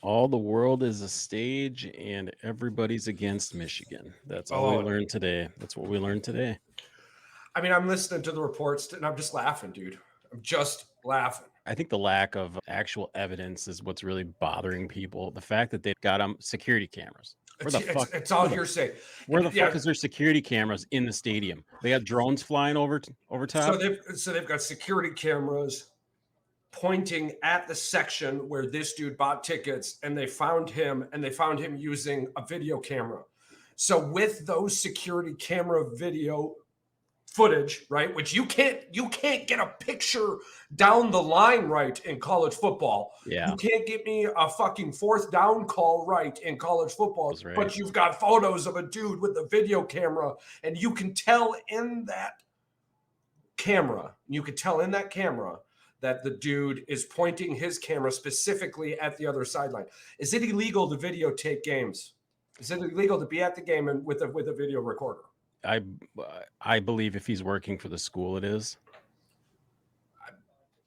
All the world is a stage and everybody's against Michigan. That's all we Oh, learned today. That's what we learned today. I mean, I'm listening to the reports and I'm just laughing, dude. I'm just laughing. I think the lack of actual evidence is what's really bothering people. The fact that they've got security cameras. Where It's the it's fuck? it's all hearsay. Where And the fuck yeah, is there security cameras in the stadium? They got drones flying over so top. they've got security cameras pointing at the section where this dude bought tickets, and they found him using a video camera. So with those security camera video footage, right, which you can't get a picture down the line right in college football. You Yeah, can't get me a fucking fourth down call right in college football, that's right. but you've got photos of a dude with a video camera, and you can tell in that camera that the dude is pointing his camera specifically at the other sideline. Is it illegal to videotape games? Is it illegal to be at the game and with a video recorder? I I believe if he's working for the school, it is.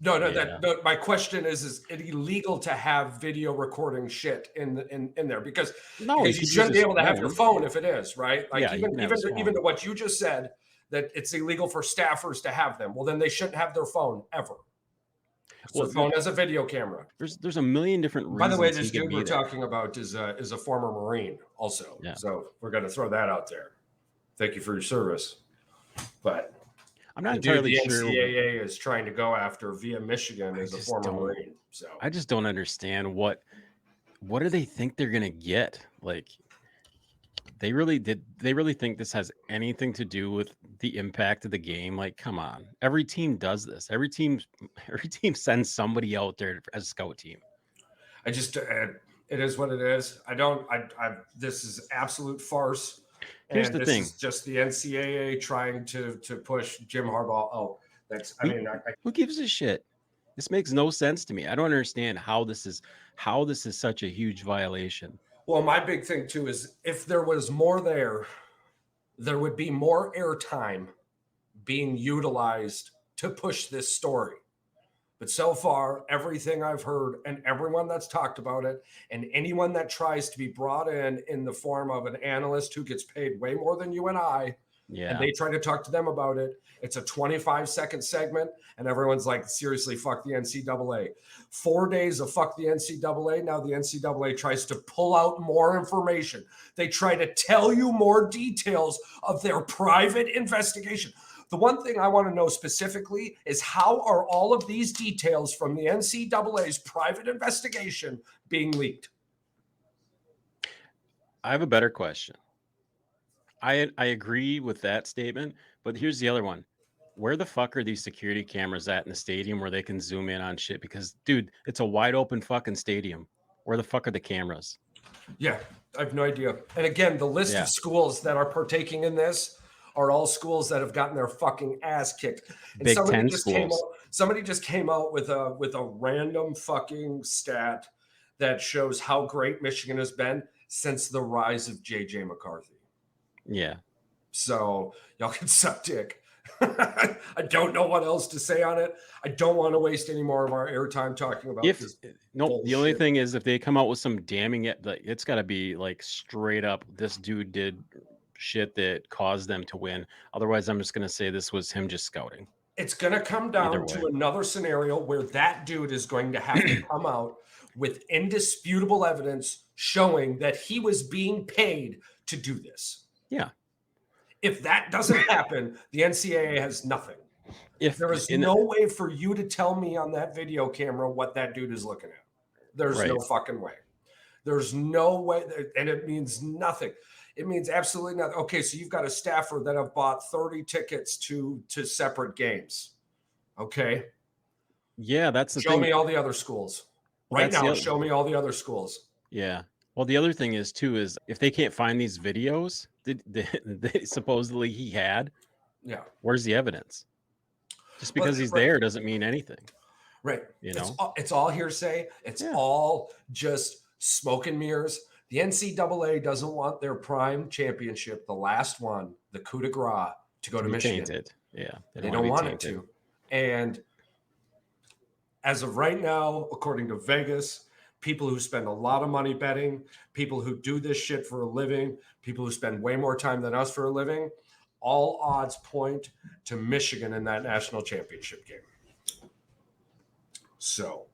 No, no. Yeah. My question is it illegal to have video recording shit in there? Because No, he because you could use shouldn't be his able to have your phone. phone if it is, right? Like Yeah, he even can have even his even phone. to what you just said, that it's illegal for staffers to have them. Well, then they shouldn't have their phone ever. So Well, the phone has a video camera. there's a million different By the way, reasons he this could dude be we're there. talking about is a former Marine, also. Yeah. So we're going to throw that out there. Thank you for your service. But I'm not the dude entirely the sure. NCAA is trying to go after via Michigan I is a just former don't Marine. So I just don't understand what do they think they're gonna get? Like they really think this has anything to do with the impact of the game? Like, come on. Every team does this. Every team sends somebody out there as a scout team. I just it is what it is. I don't. I this is absolute farce, Here's and the this thing. is just the NCAA trying to push Jim Harbaugh out. That's. I Who mean, who gives a shit? This makes no sense to me. I don't understand how this is such a huge violation. well, my big thing too is if there was more there would be more airtime being utilized to push this story. But so far, everything I've heard and everyone that's talked about it, and anyone that tries to be brought in the form of an analyst who gets paid way more than you and I, and Yeah. they try to talk to them about it, it's a 25-second segment, and everyone's like, seriously, fuck the NCAA. 4 days of fuck the NCAA. Now the NCAA tries to pull out more information. They try to tell you more details of their private investigation. The one thing I want to know specifically is how are all of these details from the NCAA's private investigation being leaked? I have a better question. I agree with that statement, but here's the other one. Where the fuck are these security cameras at in the stadium where they can zoom in on shit? Because, dude, it's a wide open fucking stadium. Where the fuck are the cameras? Yeah, I have no idea. And again, the list of Yeah. schools that are partaking in this are all schools that have gotten their fucking ass kicked. And Big Ten schools. somebody just came out with a random fucking stat that shows how great Michigan has been since the rise of JJ McCarthy. Yeah. So y'all can suck dick. I don't know what else to say on it. I don't want to waste any more of our airtime talking about If this nope, the only bullshit. thing is if they come out with some damning it, like it's got to be like straight up. This dude did shit that caused them to win. Otherwise, I'm just gonna say this was him just scouting. It's going to come Either down way. to another scenario where that dude is going to have to come out with indisputable evidence showing that he was being paid to do this. Yeah. If that doesn't happen, the NCAA has nothing. If There is in no way for you to tell me on that video camera what that dude is looking at. There's no right. fucking way. There's no way, and it means nothing. It means absolutely nothing. Okay, so you've got a staffer that have bought 30 tickets to separate games. Okay, Yeah, that's the show thing. me all the other schools Well, right that's the now. other. Show me all the other schools. Yeah. Well, the other thing is too is if they can't find these videos that supposedly he had, Yeah, where's the evidence? Just well, because he's there doesn't mean anything, right. you know? It's all hearsay. It's Yeah. all just smoke and mirrors. The NCAA doesn't want their prime championship, the last one, the coup de grace, to go to Be Michigan. tainted. Yeah. They wanna don't be want it tainted. to. And as of right now, according to Vegas, people who spend a lot of money betting, people who do this shit for a living, people who spend way more time than us for a living, all odds point to Michigan in that national championship game. So.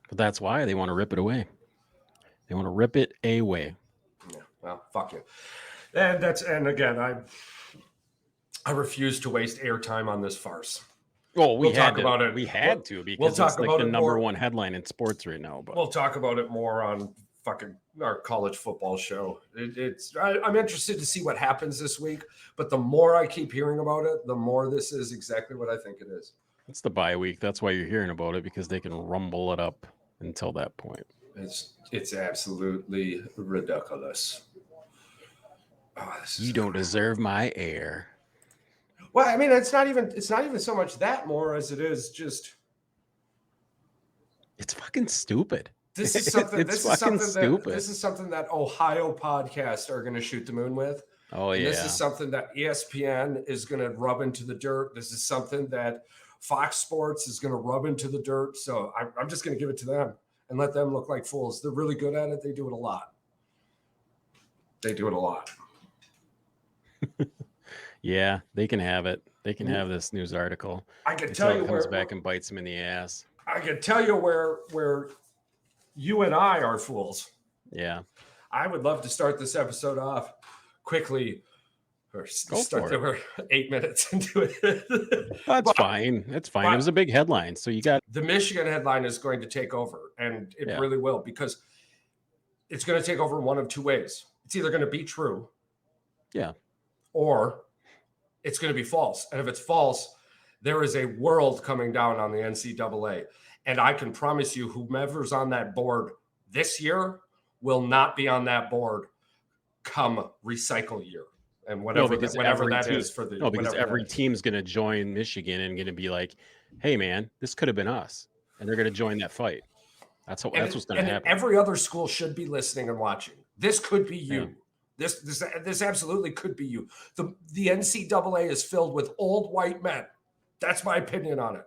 But that's why they want to rip it away. They want to rip it away. Yeah, well, fuck you. And again, I refuse to waste airtime on this farce. Well, we'll talk about it. We had to because we'll talk it's like about the it number more. one headline in sports right now. But we'll talk about it more on fucking our college football show. I'm interested to see what happens this week, but the more I keep hearing about it, the more this is exactly what I think it is. It's the bye week. That's why you're hearing about it, because they can rumble it up until that point. It's absolutely ridiculous. Oh, you don't deserve my air. Well, I mean, it's not even so much that more as it is just. It's fucking stupid. This is something. This is something that Ohio podcasts are going to shoot the moon with. Oh yeah. And this is something that ESPN is going to rub into the dirt. This is something that Fox Sports is going to rub into the dirt. So I'm just going to give it to them and let them look like fools. They're really good at it. They do it a lot. Yeah, they can have it. They can have this news article. I can tell you where it comes back and bites them in the ass. I can tell you where you and I are fools. Yeah. I would love to start this episode off quickly. We're 8 minutes into it. That's fine. That's fine. It was a big headline. So you got the Michigan headline is going to take over, and it really will, because it's going to take over one of two ways. It's either going to be true. Yeah. Or it's going to be false. And if it's false, there is a world coming down on the NCAA. And I can promise you, whomever's on that board this year will not be on that board come recycle year. And whatever that is for the. No, because every team's going to join Michigan and going to be like, hey, man, this could have been us. And they're going to join that fight. That's what's going to happen. Every other school should be listening and watching. This could be you. Yeah. This absolutely could be you. The NCAA is filled with old white men. That's my opinion on it.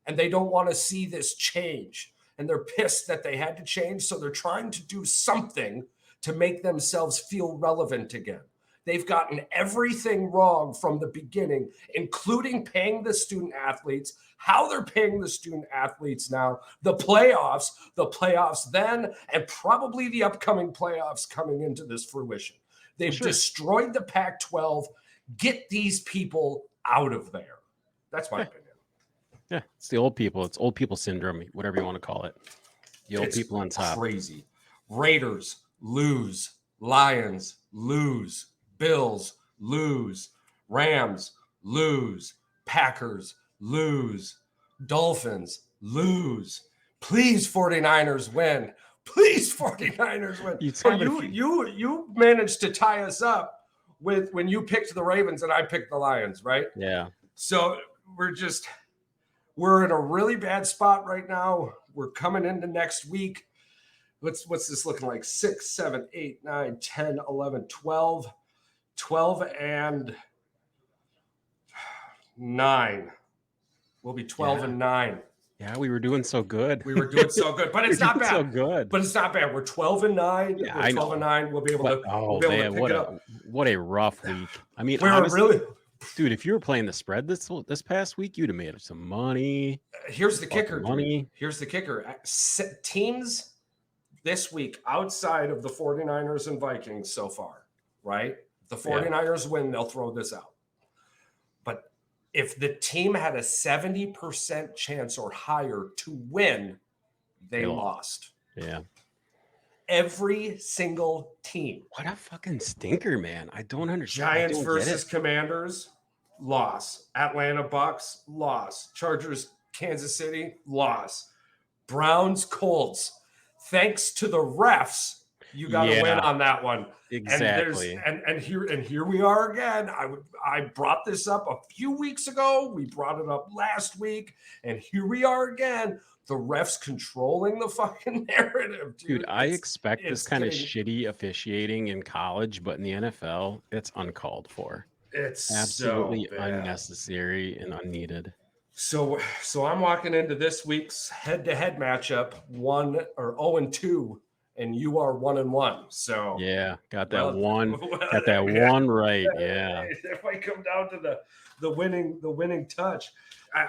And they don't want to see this change. And they're pissed that they had to change. So they're trying to do something to make themselves feel relevant again. They've gotten everything wrong from the beginning, including paying the student athletes, how they're paying the student athletes now, the playoffs then, and probably the upcoming playoffs coming into this fruition. They've destroyed the Pac-12. Get these people out of there. That's my opinion. Yeah, it's the old people. It's old people syndrome, whatever you want to call it. The old people on top. Crazy. Raiders lose. Lions lose. Bills lose. Rams lose. Packers lose. Dolphins lose. Please, 49ers win. Please, 49ers win. You managed to tie us up with when you picked the Ravens and I picked the Lions, right? Yeah. So we're in a really bad spot right now. We're coming into next week. What's this looking like? 6, 7, 8, 9, 10, 11, 12. 12 and 9. We'll be 12 and 9. Yeah, we were doing so good. But it's not bad. So good. But it's not bad. We're 12 and 9. Yeah, we're 12 and 9. We'll be able to. What a rough week. I mean, dude, if you were playing the spread this past week, you'd have made some money. Here's the kicker. Here's the kicker. Teams this week outside of the 49ers and Vikings so far, right? The 49ers win, they'll throw this out. But if the team had a 70% chance or higher to win, they lost. Yeah. Every single team. What a fucking stinker, man. I don't understand. Giants versus Commanders, loss. Atlanta Bucks, loss. Chargers, Kansas City, loss. Browns, Colts. Thanks to the refs, you got to win on that one. Exactly. And here we are again. I brought this up a few weeks ago. We brought it up last week, and here we are again. The refs controlling the fucking narrative, dude. I expect this kind of shitty officiating in college, but in the NFL, it's uncalled for. It's absolutely unnecessary and unneeded. So I'm walking into this week's head-to-head matchup 0-2, and you are 1-1. So Yeah, got that well, one. well, Got that yeah. one right. Yeah. If I come down to the winning touch,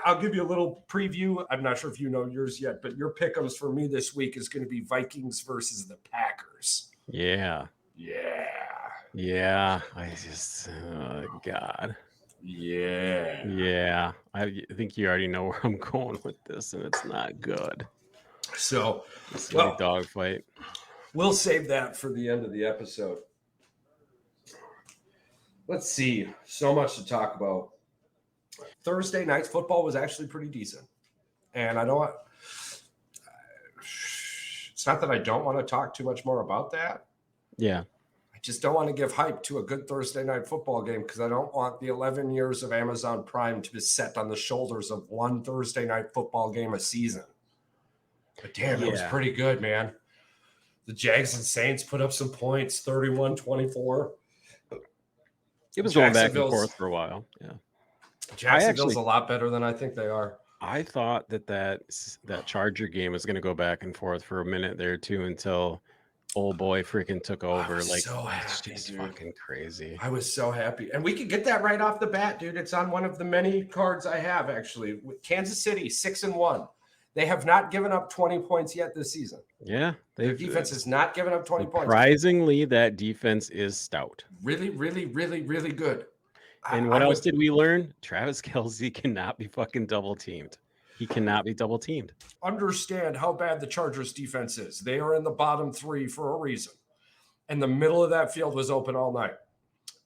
I'll give you a little preview. I'm not sure if you know yours yet, but your pick'ems for me this week is going to be Vikings versus the Packers. Yeah. Yeah. Yeah. I just, God. Yeah. Yeah. I think you already know where I'm going with this, and it's not good. So, It's gonna be well, dogfight. we'll save that for the end of the episode. Let's see. So much to talk about. Thursday night's football was actually pretty decent. And I don't, it's not that I don't want to talk too much more about that. Yeah. I just don't want to give hype to a good Thursday night football game because I don't want the 11 years of Amazon Prime to be set on the shoulders of one Thursday night football game a season. But damn, it was pretty good, man. The Jags and Saints put up some points, 31-24. It was going back and forth for a while. Yeah. Jacksonville's a lot better than I think they are. I thought that Charger game was going to go back and forth for a minute there too until old boy freaking took over. Like, so happy, it's dude. fucking crazy. I was so happy. And we could get that right off the bat, dude. It's on one of the many cards I have, actually. With Kansas City, 6-1. They have not given up 20 points yet this season. Yeah. Their defense has not given up 20 points. Surprisingly, that defense is stout. Really, really, really, really good. And what else did we learn? Travis Kelce cannot be fucking double teamed. He cannot be double teamed. Understand how bad the Chargers defense is. They are in the bottom 3 for a reason. And the middle of that field was open all night.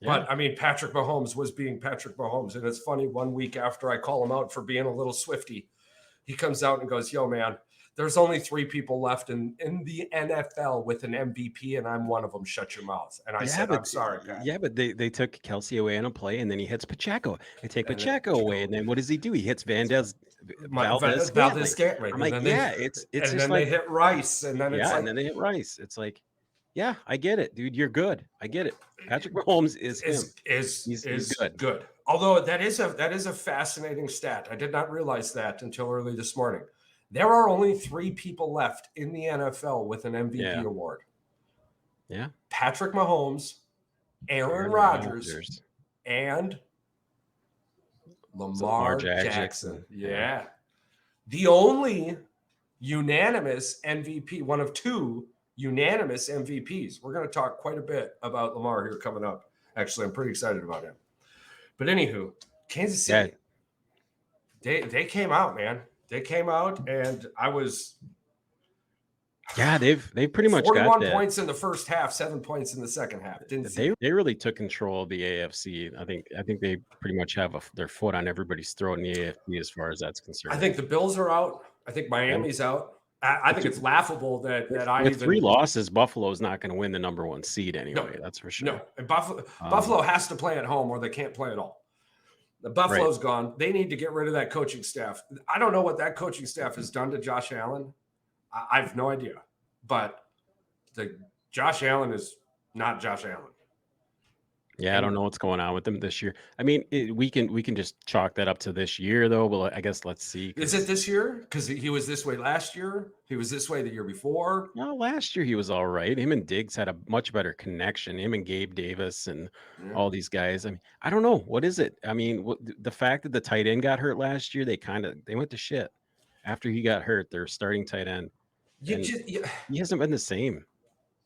Yeah. But, I mean, Patrick Mahomes was being Patrick Mahomes. And it's funny, 1 week after I call him out for being a little Swifty, he comes out and goes, yo, man, there's only 3 people left in the NFL with an MVP, and I'm one of them. Shut your mouth. And I said, I'm sorry, Pat. Yeah, but they took Kelce away on a play, and then he hits Pacheco. They take Pacheco away, and then what does he do? He hits Valdez Scantling. I'm like, it's and just then like, they hit Rice, and then it's like, and then they hit Rice. It's like, yeah, I get it, dude. You're good. I get it. Patrick Mahomes is good. Although that is a fascinating stat. I did not realize that until early this morning. There are only 3 people left in the NFL with an MVP award. Yeah. Patrick Mahomes, Aaron Rodgers, and Lamar Jackson. Yeah. The only unanimous MVP, one of 2 unanimous MVPs. We're going to talk quite a bit about Lamar here coming up. Actually, I'm pretty excited about him. But anywho, Kansas City, they came out, man. They came out, and I was. Yeah, they've pretty much 41 points in the first half, 7 points in the second half. They really took control of the AFC. I think they pretty much have their foot on everybody's throat in the AFC as far as that's concerned. I think the Bills are out. I think Miami's out. I think it's laughable that with 3 losses, Buffalo's not going to win the number 1 seed anyway. That's for sure. No, and Buffalo has to play at home or they can't play at all. The Buffalo's gone. They need to get rid of that coaching staff. I don't know what that coaching staff has done to Josh Allen. I have no idea. But Josh Allen is not Josh Allen. Yeah, I don't know what's going on with them this year. I mean, we can just chalk that up to this year, though. Well, I guess let's see. Is it this year? Because he was this way last year. He was this way the year before. No, last year he was all right. Him and Diggs had a much better connection. Him and Gabe Davis and all these guys. I mean, I don't know. What is it? I mean, the fact that the tight end got hurt last year, they went to shit. After he got hurt, their starting tight end. He hasn't been the same.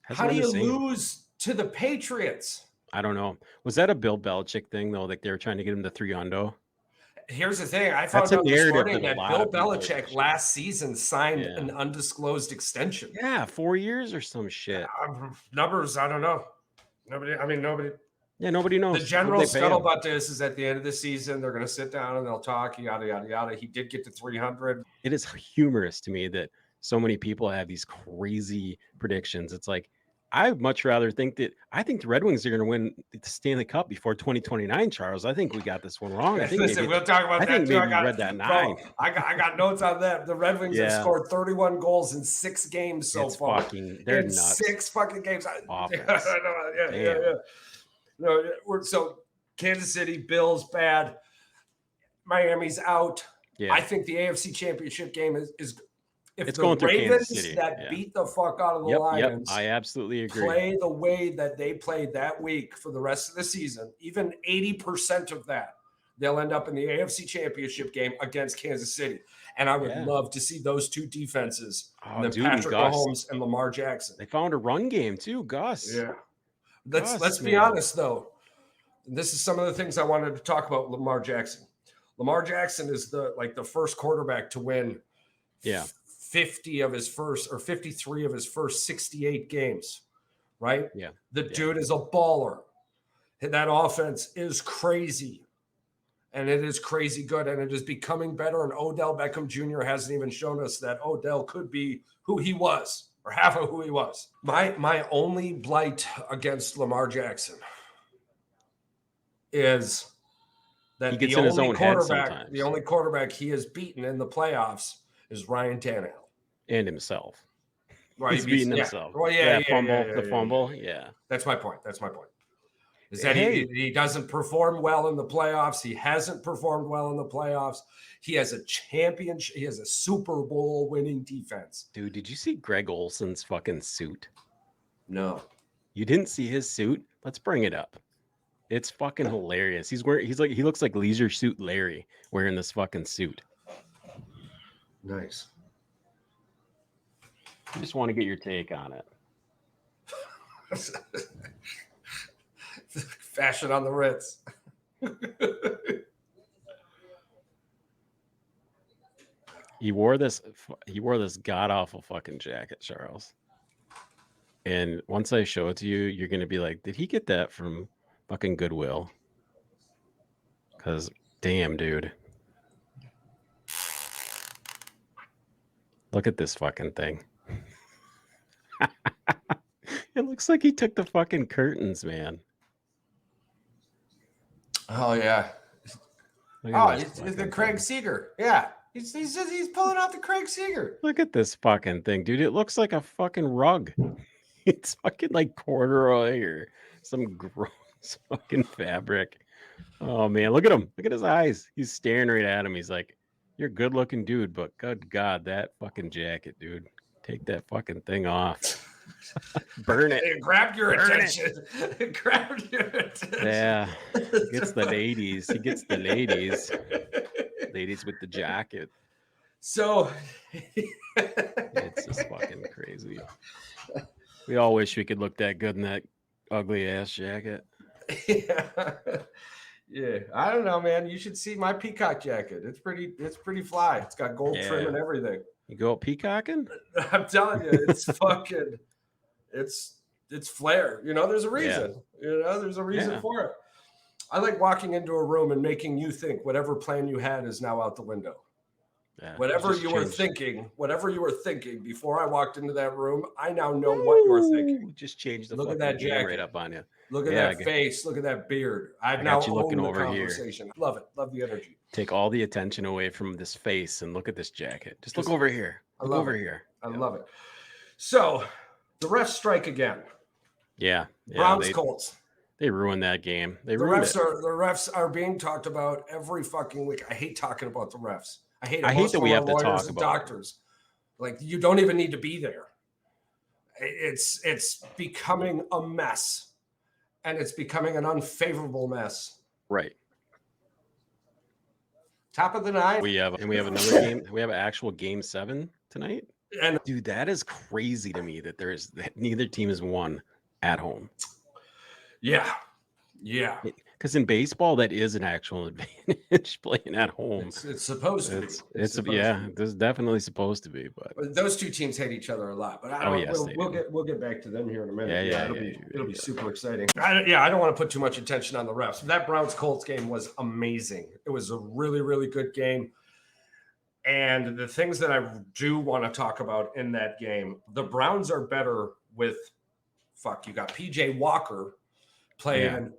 How do you lose to the Patriots? I don't know. Was that a Bill Belichick thing, though? Like they were trying to get him to 3-0? Here's the thing. I found out this morning that Bill Belichick last season signed an undisclosed extension. Yeah, 4 years or some shit. Numbers, I don't know. Nobody. Yeah, nobody knows. The general scuttlebutt this is at the end of the season, they're going to sit down and they'll talk, yada, yada, yada. He did get to 300. It is humorous to me that so many people have these crazy predictions. It's like, I'd much rather think the Red Wings are going to win the Stanley Cup before 2029, Charles. I think we got this one wrong. We'll talk about that. I think maybe read that 9. I got notes on that. The Red Wings have scored 31 goals in 6 games so far. They're nuts. 6 fucking games. Offense. No, so Kansas City, Bills bad. Miami's out. Yeah. I think the AFC Championship game is if It's the going through Kansas Ravens City. that Yeah. beat the fuck out of the Yep. Lions I absolutely agree. play the way that they played that week for the rest of the season, even 80% of that, they'll end up in the AFC Championship game against Kansas City. And I would love to see those two defenses, and then Patrick Mahomes and Lamar Jackson. They found a run game too, Gus. Yeah. Let's be honest, though. This is some of the things I wanted to talk about with Lamar Jackson. Lamar Jackson is the first quarterback to win 50 of his first or 53 of his first 68 games, right? Yeah. The dude is a baller. That offense is crazy. And it is crazy good, and it is becoming better. And Odell Beckham Jr. hasn't even shown us that Odell could be who he was, or half of who he was. My only blight against Lamar Jackson is that he gets in his own head sometimes. The only quarterback he has beaten in the playoffs is Ryan Tannehill. And himself. Right, he's beating himself. Well, fumble. Yeah. That's my point. Is that he doesn't perform well in the playoffs. He hasn't performed well in the playoffs. He has a championship. He has a Super Bowl winning defense. Dude, did you see Greg Olson's fucking suit? No. You didn't see his suit? Let's bring it up. It's fucking hilarious. He looks like Leisure Suit Larry wearing this fucking suit. Nice. I just want to get your take on it. Fashion on the Ritz. He wore this god awful fucking jacket, Charles. And once I show it to you, you're gonna be like, did he get that from fucking Goodwill? Because damn, dude. Look at this fucking thing. It looks like he took the fucking curtains, man. Oh yeah. It's the Craig Seeger. Yeah. He's pulling out the Craig Seeger. Look at this fucking thing, dude. It looks like a fucking rug. It's fucking like corduroy or some gross fucking fabric. Oh man, look at him. Look at his eyes. He's staring right at him. He's like, you're a good looking dude, but good God, that fucking jacket, dude. Take that fucking thing off. Burn it. It grabbed your attention. It grabbed your attention. Yeah. He gets the ladies. He gets the ladies. Ladies with the jacket. So it's just fucking crazy. We all wish we could look that good in that ugly ass jacket. Yeah. I don't know, man. You should see my peacock jacket. It's pretty fly. It's got gold trim and everything. You go peacocking? I'm telling you, it's fucking it's flair. You know, there's a reason. Yeah. You know, there's a reason for it. I like walking into a room and making you think whatever plan you had is now out the window. Yeah, whatever you were thinking before I walked into that room, I now know what you were thinking. Just change the look at that jacket right up on you. Look at that face. Look at that beard. I've now you looking over conversation. Here. Love it. Love the energy. Take all the attention away from this face and look at this jacket. Just look over here. Look over here. I love it. So the refs strike again. Yeah. Browns Colts. They ruined that game. The refs are being talked about every fucking week. I hate talking about the refs. I hate that we have to talk about doctors. Like, you don't even need to be there. It's becoming a mess, and it's becoming an unfavorable mess. Right. Top of the night. We have another game. We have an actual game 7 tonight. And dude, that is crazy to me that neither team has won at home. Yeah. Because in baseball, that is an actual advantage playing at home. It's supposed to be. It's definitely supposed to be. But those two teams hate each other a lot. But we'll get back to them here in a minute. It'll be super exciting. I don't want to put too much attention on the refs. That Browns Colts game was amazing. It was a really, really good game. And the things that I do want to talk about in that game, the Browns are better with you got PJ Walker playing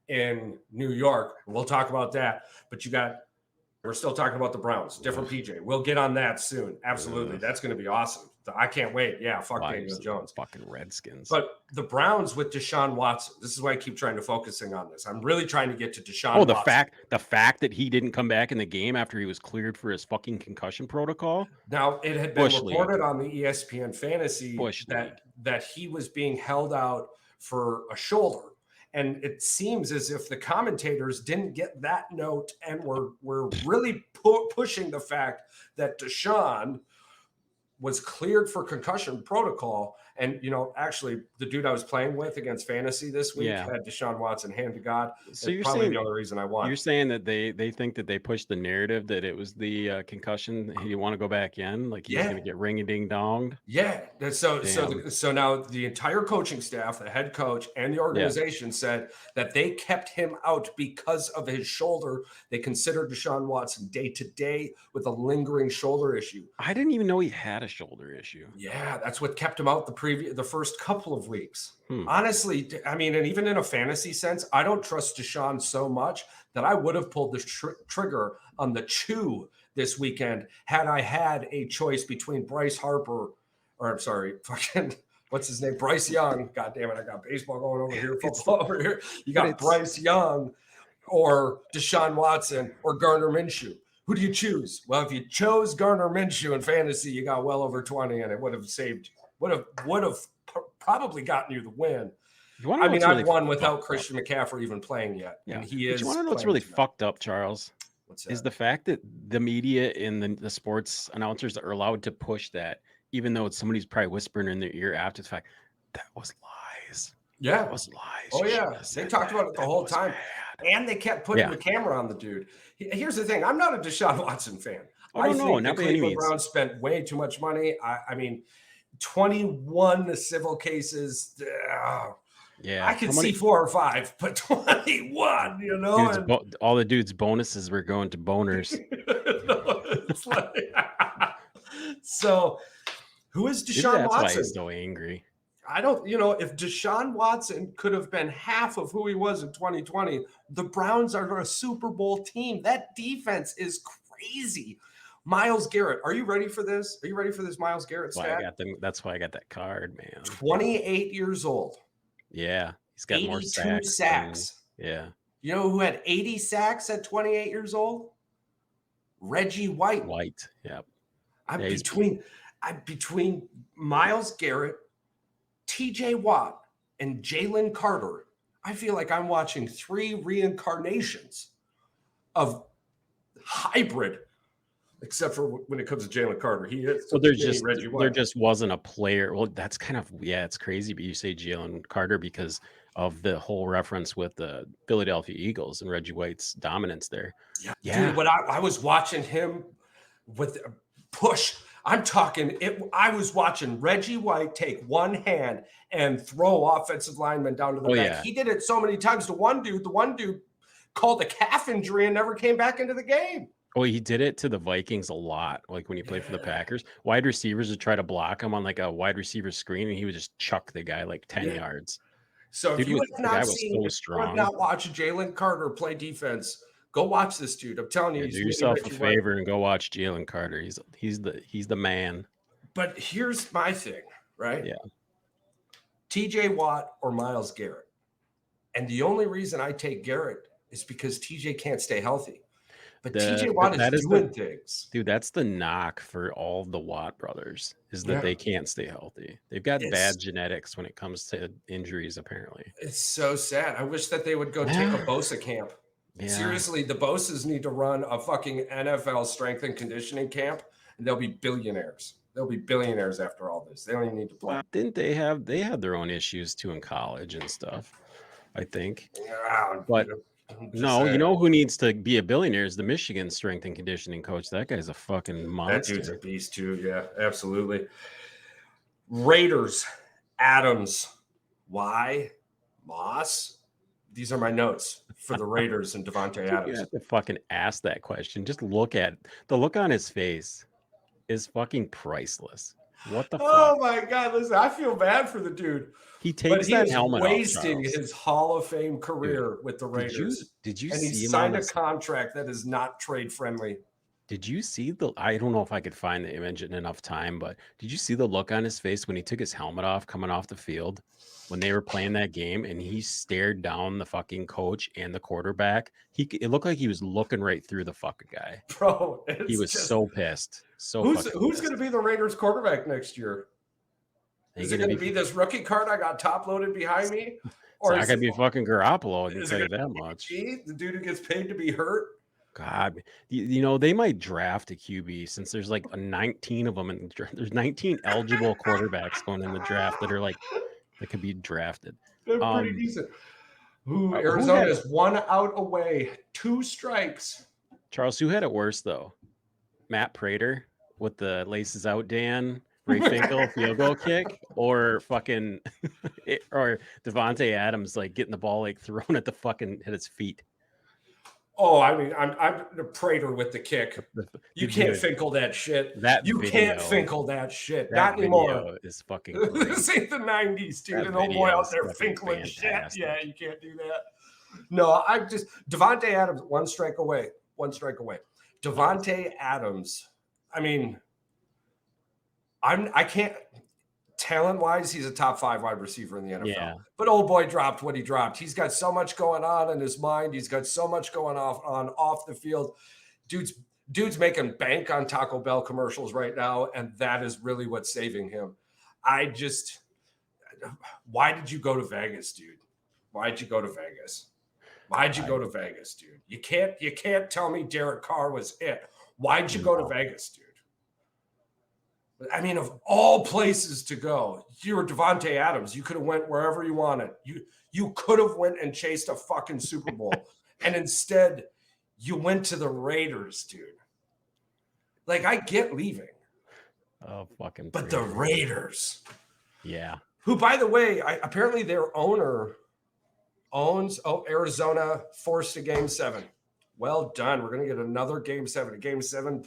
in New York. We'll talk about that. But you got We're still talking about the Browns. Different PJ. We'll get on that soon. Absolutely. That's going to be awesome. I can't wait. Yeah, fuck Daniel Jones. Fucking Redskins. But the Browns with Deshaun Watson. This is why I keep trying to focusing on this. I'm really trying to get to Deshaun the Watson. the fact that he didn't come back in the game after he was cleared for his fucking concussion protocol. Now, it had been reported on the ESPN Fantasy that he was being held out for a shoulder. And it seems as if the commentators didn't get that note and were really pushing the fact that Deshaun was cleared for concussion protocol. And, actually, the dude I was playing with against fantasy this week had Deshaun Watson, hand to God. So you're probably saying the other reason I won. You're saying that they think that they pushed the narrative that it was the concussion. He didn't want to go back in, like he's going to get ring-a-ding-donged. Yeah. So now the entire coaching staff, the head coach, and the organization said that they kept him out because of his shoulder. They considered Deshaun Watson day to day with a lingering shoulder issue. I didn't even know he had a shoulder issue. Yeah, that's what kept him out the first couple of weeks. Honestly, I mean, and even in a fantasy sense, I don't trust Deshaun so much that I would have pulled the trigger on the chew this weekend had I had a choice between Bryce Harper, or I'm sorry, fucking what's his name, Bryce Young. God damn it, I got baseball going over here, football over here. You got Bryce Young or Deshaun Watson or Gardner Minshew. Who do you choose? Well, if you chose Gardner Minshew in fantasy, you got well over 20, and it would have probably gotten you the win. I mean, I've won without Christian McCaffrey even playing yet. Yeah. And he is. You want to know what's really fucked up, Charles? What's that? Is the fact that the media and the sports announcers are allowed to push that, even though it's somebody's probably whispering in their ear after the fact, that was lies. Yeah. That was lies. Oh, yeah. They talked about it the whole time. And they kept putting the camera on the dude. Here's the thing. I'm not a Deshaun Watson fan. I think the Cleveland Browns spent way too much money. I mean, 21 civil cases. I could see 4 or 5, but 21, all the dudes' bonuses were going to boners. So, who is Deshaun Watson? That's why he's so angry. I don't, if Deshaun Watson could have been half of who he was in 2020, the Browns are a Super Bowl team. That defense is crazy. Myles Garrett, are you ready for this? Are you ready for this Myles Garrett stat? That's why I got that card, man. 28 years old. Yeah, he's got more sacks. Yeah. You know who had 80 sacks at 28 years old? Reggie White. Yep. Between Myles Garrett, TJ Watt, and Jalen Carter, I feel like I'm watching 3 reincarnations of hybrid, except for when it comes to Jalen Carter. He is. So there just wasn't a player. Well, that's kind of, it's crazy. But you say Jalen Carter because of the whole reference with the Philadelphia Eagles and Reggie White's dominance there. Yeah. Dude, I was watching him with push. I'm talking I was watching Reggie White take one hand and throw offensive linemen down to the back. Yeah. He did it so many times to one dude. The one dude called a calf injury and never came back into the game. Oh, he did it to the Vikings a lot. Like when he played for the Packers, wide receivers would try to block him on like a wide receiver screen, and he would just chuck the guy like 10 yards. So if you have not watched Jalen Carter play defense, go watch this dude. I'm telling you, do yourself a favor and go watch Jalen Carter. He's the man. But here's my thing, right? Yeah. TJ Watt or Myles Garrett. And the only reason I take Garrett is because TJ can't stay healthy. But TJ Watt is doing things. Dude, that's the knock for all the Watt brothers is that they can't stay healthy. They've got bad genetics when it comes to injuries, apparently. It's so sad. I wish that they would go take a Bosa camp. Yeah. Seriously, the Bosas need to run a fucking NFL strength and conditioning camp, and they'll be billionaires. They'll be billionaires after all this. They don't even need to play. Didn't they had their own issues too in college and stuff, I think. Yeah, but no, you know who needs to be a billionaire is the Michigan strength and conditioning coach. That guy's a fucking monster. That dude's a beast too. Yeah, absolutely. Raiders, Adams, Moss. These are my notes for the Raiders and Devontae Adams. You have to fucking ask that question. Just look at the look on his face is fucking priceless. What the Oh fuck? my God! Listen, I feel bad for the dude, He but takes he that is helmet off, wasting Charles. his Hall of Fame Dude, career with the did you Raiders, did you and he see him on signed a this? contract that is not trade friendly. Did you see the I don't know if I could find the image in enough time, but did you see the look on his face when he took his helmet off coming off the field when they were playing that game and he stared down the fucking coach and the quarterback? It looked like he was looking right through the fucking guy. Bro, He it's was just so pissed. So who's fucking going to pissed. be the Raiders quarterback next year? Ain't Is it gonna going to be be this rookie card I got top loaded behind me, it's or not gonna be fucking Garoppolo, I can is it tell going you to that be much. G, the dude who gets paid to be hurt? God, they might draft a QB since there's like a 19 of them, and there's 19 eligible quarterbacks going in the draft that are like that could be drafted. They're pretty Um, decent. Ooh, who Arizona had is 1 out away, 2 strikes. Charles? Who had it worse though? Matt Prater with the laces out, Dan Ray Finkel field goal kick, or fucking or Devontae Adams like getting the ball like thrown at his feet. Oh, I mean, I'm the Prater with the kick. You can't Dude, Finkel that shit. that You can't video, Finkel that shit. that Not anymore. video is fucking great. This ain't the 90s, dude. That An old boy video out is there fucking Finkling shit. fantastic. Yeah, you can't do that. No, I just Devontae Adams, 1 strike away. 1 strike away. Devontae Adams. I mean, I can't talent-wise, he's a top 5 wide receiver in the NFL. Yeah. But old boy dropped what he dropped. He's got so much going on in his mind. He's got so much going off the field. Dude's making bank on Taco Bell commercials right now, and that is really what's saving him. Why did you go to Vegas, dude? Why'd you go to Vegas? Why'd you go to Vegas, dude? You can't tell me Derek Carr was it. Why'd you go to Vegas, dude? I mean, of all places to go, you were Devontae Adams. You could have went wherever you wanted. You could have went and chased a fucking Super Bowl, and instead you went to the Raiders, dude. Like, I get leaving. Oh, fucking. But the Raiders. Yeah. Who, by the way, apparently their owner owns Arizona forced a Game 7. Well done. We're going to get another Game 7. A Game 7.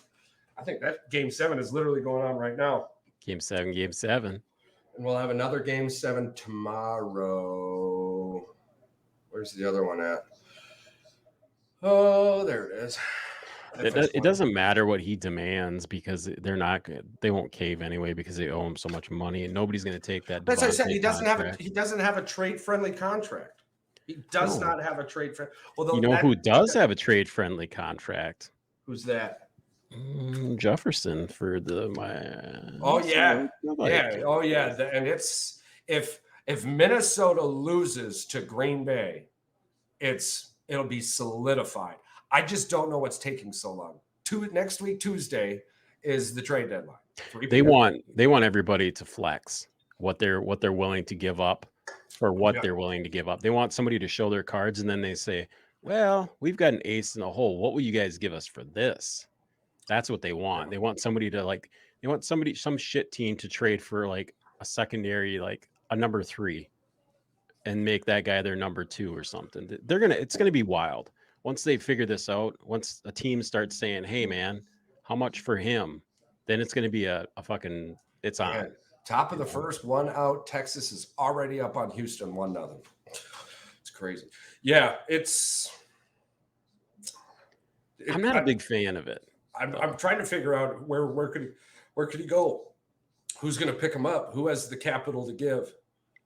I think that Game 7 is literally going on right now. Game 7. And we'll have another Game 7 tomorrow. Where's the other one at? Oh, there it is. It doesn't matter what he demands because they won't cave anyway because they owe him so much money and nobody's going to take that. That's what I said. He doesn't contract. have a trade friendly contract. He does not have a trade friendly. Although who does have a trade friendly contract? Who's that? Jefferson for the Oh yeah. And it's if Minnesota loses to Green Bay, it'll be solidified. I just don't know what's taking so long. Next week, Tuesday, is the trade deadline. They want everybody to flex what they're willing to give up for what they're willing to give up. They want somebody to show their cards, and then they say, "Well, we've got an ace in the hole. What will you guys give us for this?" That's what they want. They want somebody to some shit team to trade for like a secondary, like a number 3, and make that guy their number 2 or something. It's gonna be wild. Once they figure this out, once a team starts saying, "Hey, man, how much for him?" Then it's going to be a fucking. It's on. Man, top of the first, 1 out. Texas is already up on Houston 1-0. It's crazy. Yeah, I'm not a big fan of it. I'm trying to figure out where could he go? Who's going to pick him up? Who has the capital to give?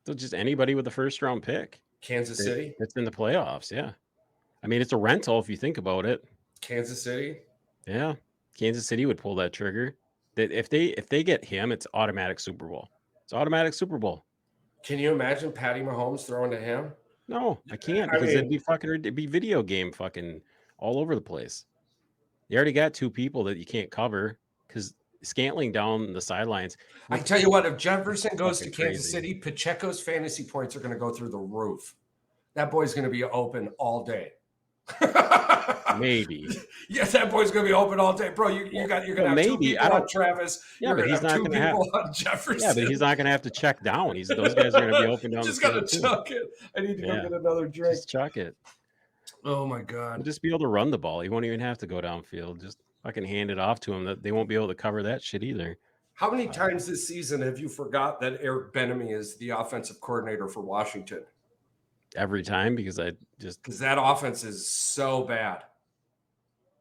So just anybody with a first round pick. Kansas City. It's in the playoffs. Yeah. I mean, it's a rental if you think about it. Kansas City. Yeah. Kansas City would pull that trigger. That if they get him, it's automatic Super Bowl. It's automatic Super Bowl. Can you imagine Patty Mahomes throwing to him? No, I can't because it'd be video game fucking all over the place. You already got 2 people that you can't cover because Scantling down the sidelines. I tell you what, if Jefferson goes to Kansas City, Pacheco's fantasy points are going to go through the roof. That boy's going to be open all day. Maybe. Yes, that boy's gonna be open all day, bro. You're gonna have 2 people on Travis. Yeah, but he's not gonna have on Jefferson. Yeah, but he's not gonna have to check down. Those guys are gonna be open down. Just gotta chuck it. I need to go get another drink. Just chuck it. Oh my god. He'll just be able to run the ball. He won't even have to go downfield. Just fucking hand it off to him. That they won't be able to cover that shit either. How many times this season have you forgot that Eric Bieniemy is the offensive coordinator for Washington? Every time, because I just Because that offense is so bad.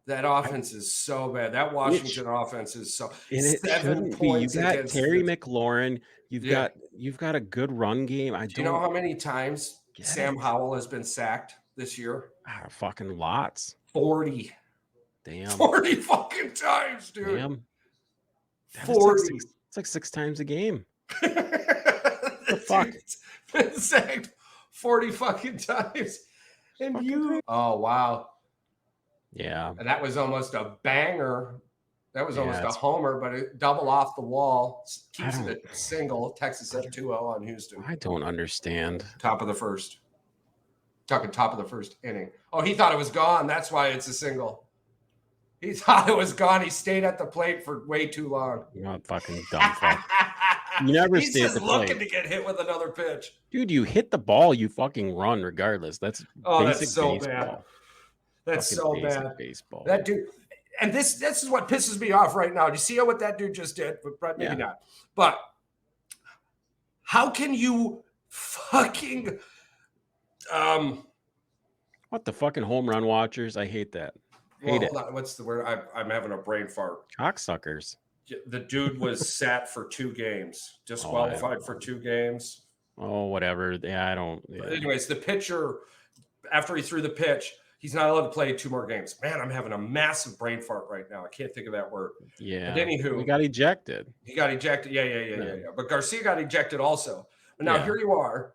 That offense is so bad. That Washington offense is so and it 7 shouldn't be. You points got against Terry the McLaurin. You've yeah. got a good run game. I Do you know don't how many times get Sam it. Howell has been sacked this year? Fucking lots. 40. Damn. 40 fucking times, dude. Damn. It's 40. like 6 times a game. The fuck? dude's been sacked 40 fucking times. And fucking you, crazy. oh wow. Yeah. And that was almost a banger. That was almost a it's- homer, but it double off the wall. Keeps I it a single. Texas up 2-0 on Houston. I don't understand. Top of the first. Talking top of the first inning. Oh, he thought it was gone. That's why it's a single. He thought it was gone. He stayed at the plate for way too long. You're not fucking dumb fuck. You never He's stay at just the looking plate. to get hit with another pitch. Dude, you hit the ball, you fucking run regardless. That's basic That's so baseball. bad. That's Fucking so basic bad. baseball. That dude, and this is what pisses me off right now. Do you see what that dude just did? But maybe not. But how can you fucking What the fucking home run watchers? I hate that. Hate it. hold on, what's the word? I'm having a brain fart. Cocksuckers. The dude was sat for 2 games, disqualified for 2 games. Oh, whatever. Yeah, I don't. Yeah. But anyways, the pitcher, after he threw the pitch, he's not allowed to play 2 more games. Man, I'm having a massive brain fart right now. I can't think of that word. Yeah. But anywho, he got ejected. He got ejected. Yeah. But Garcia got ejected also. But now here you are.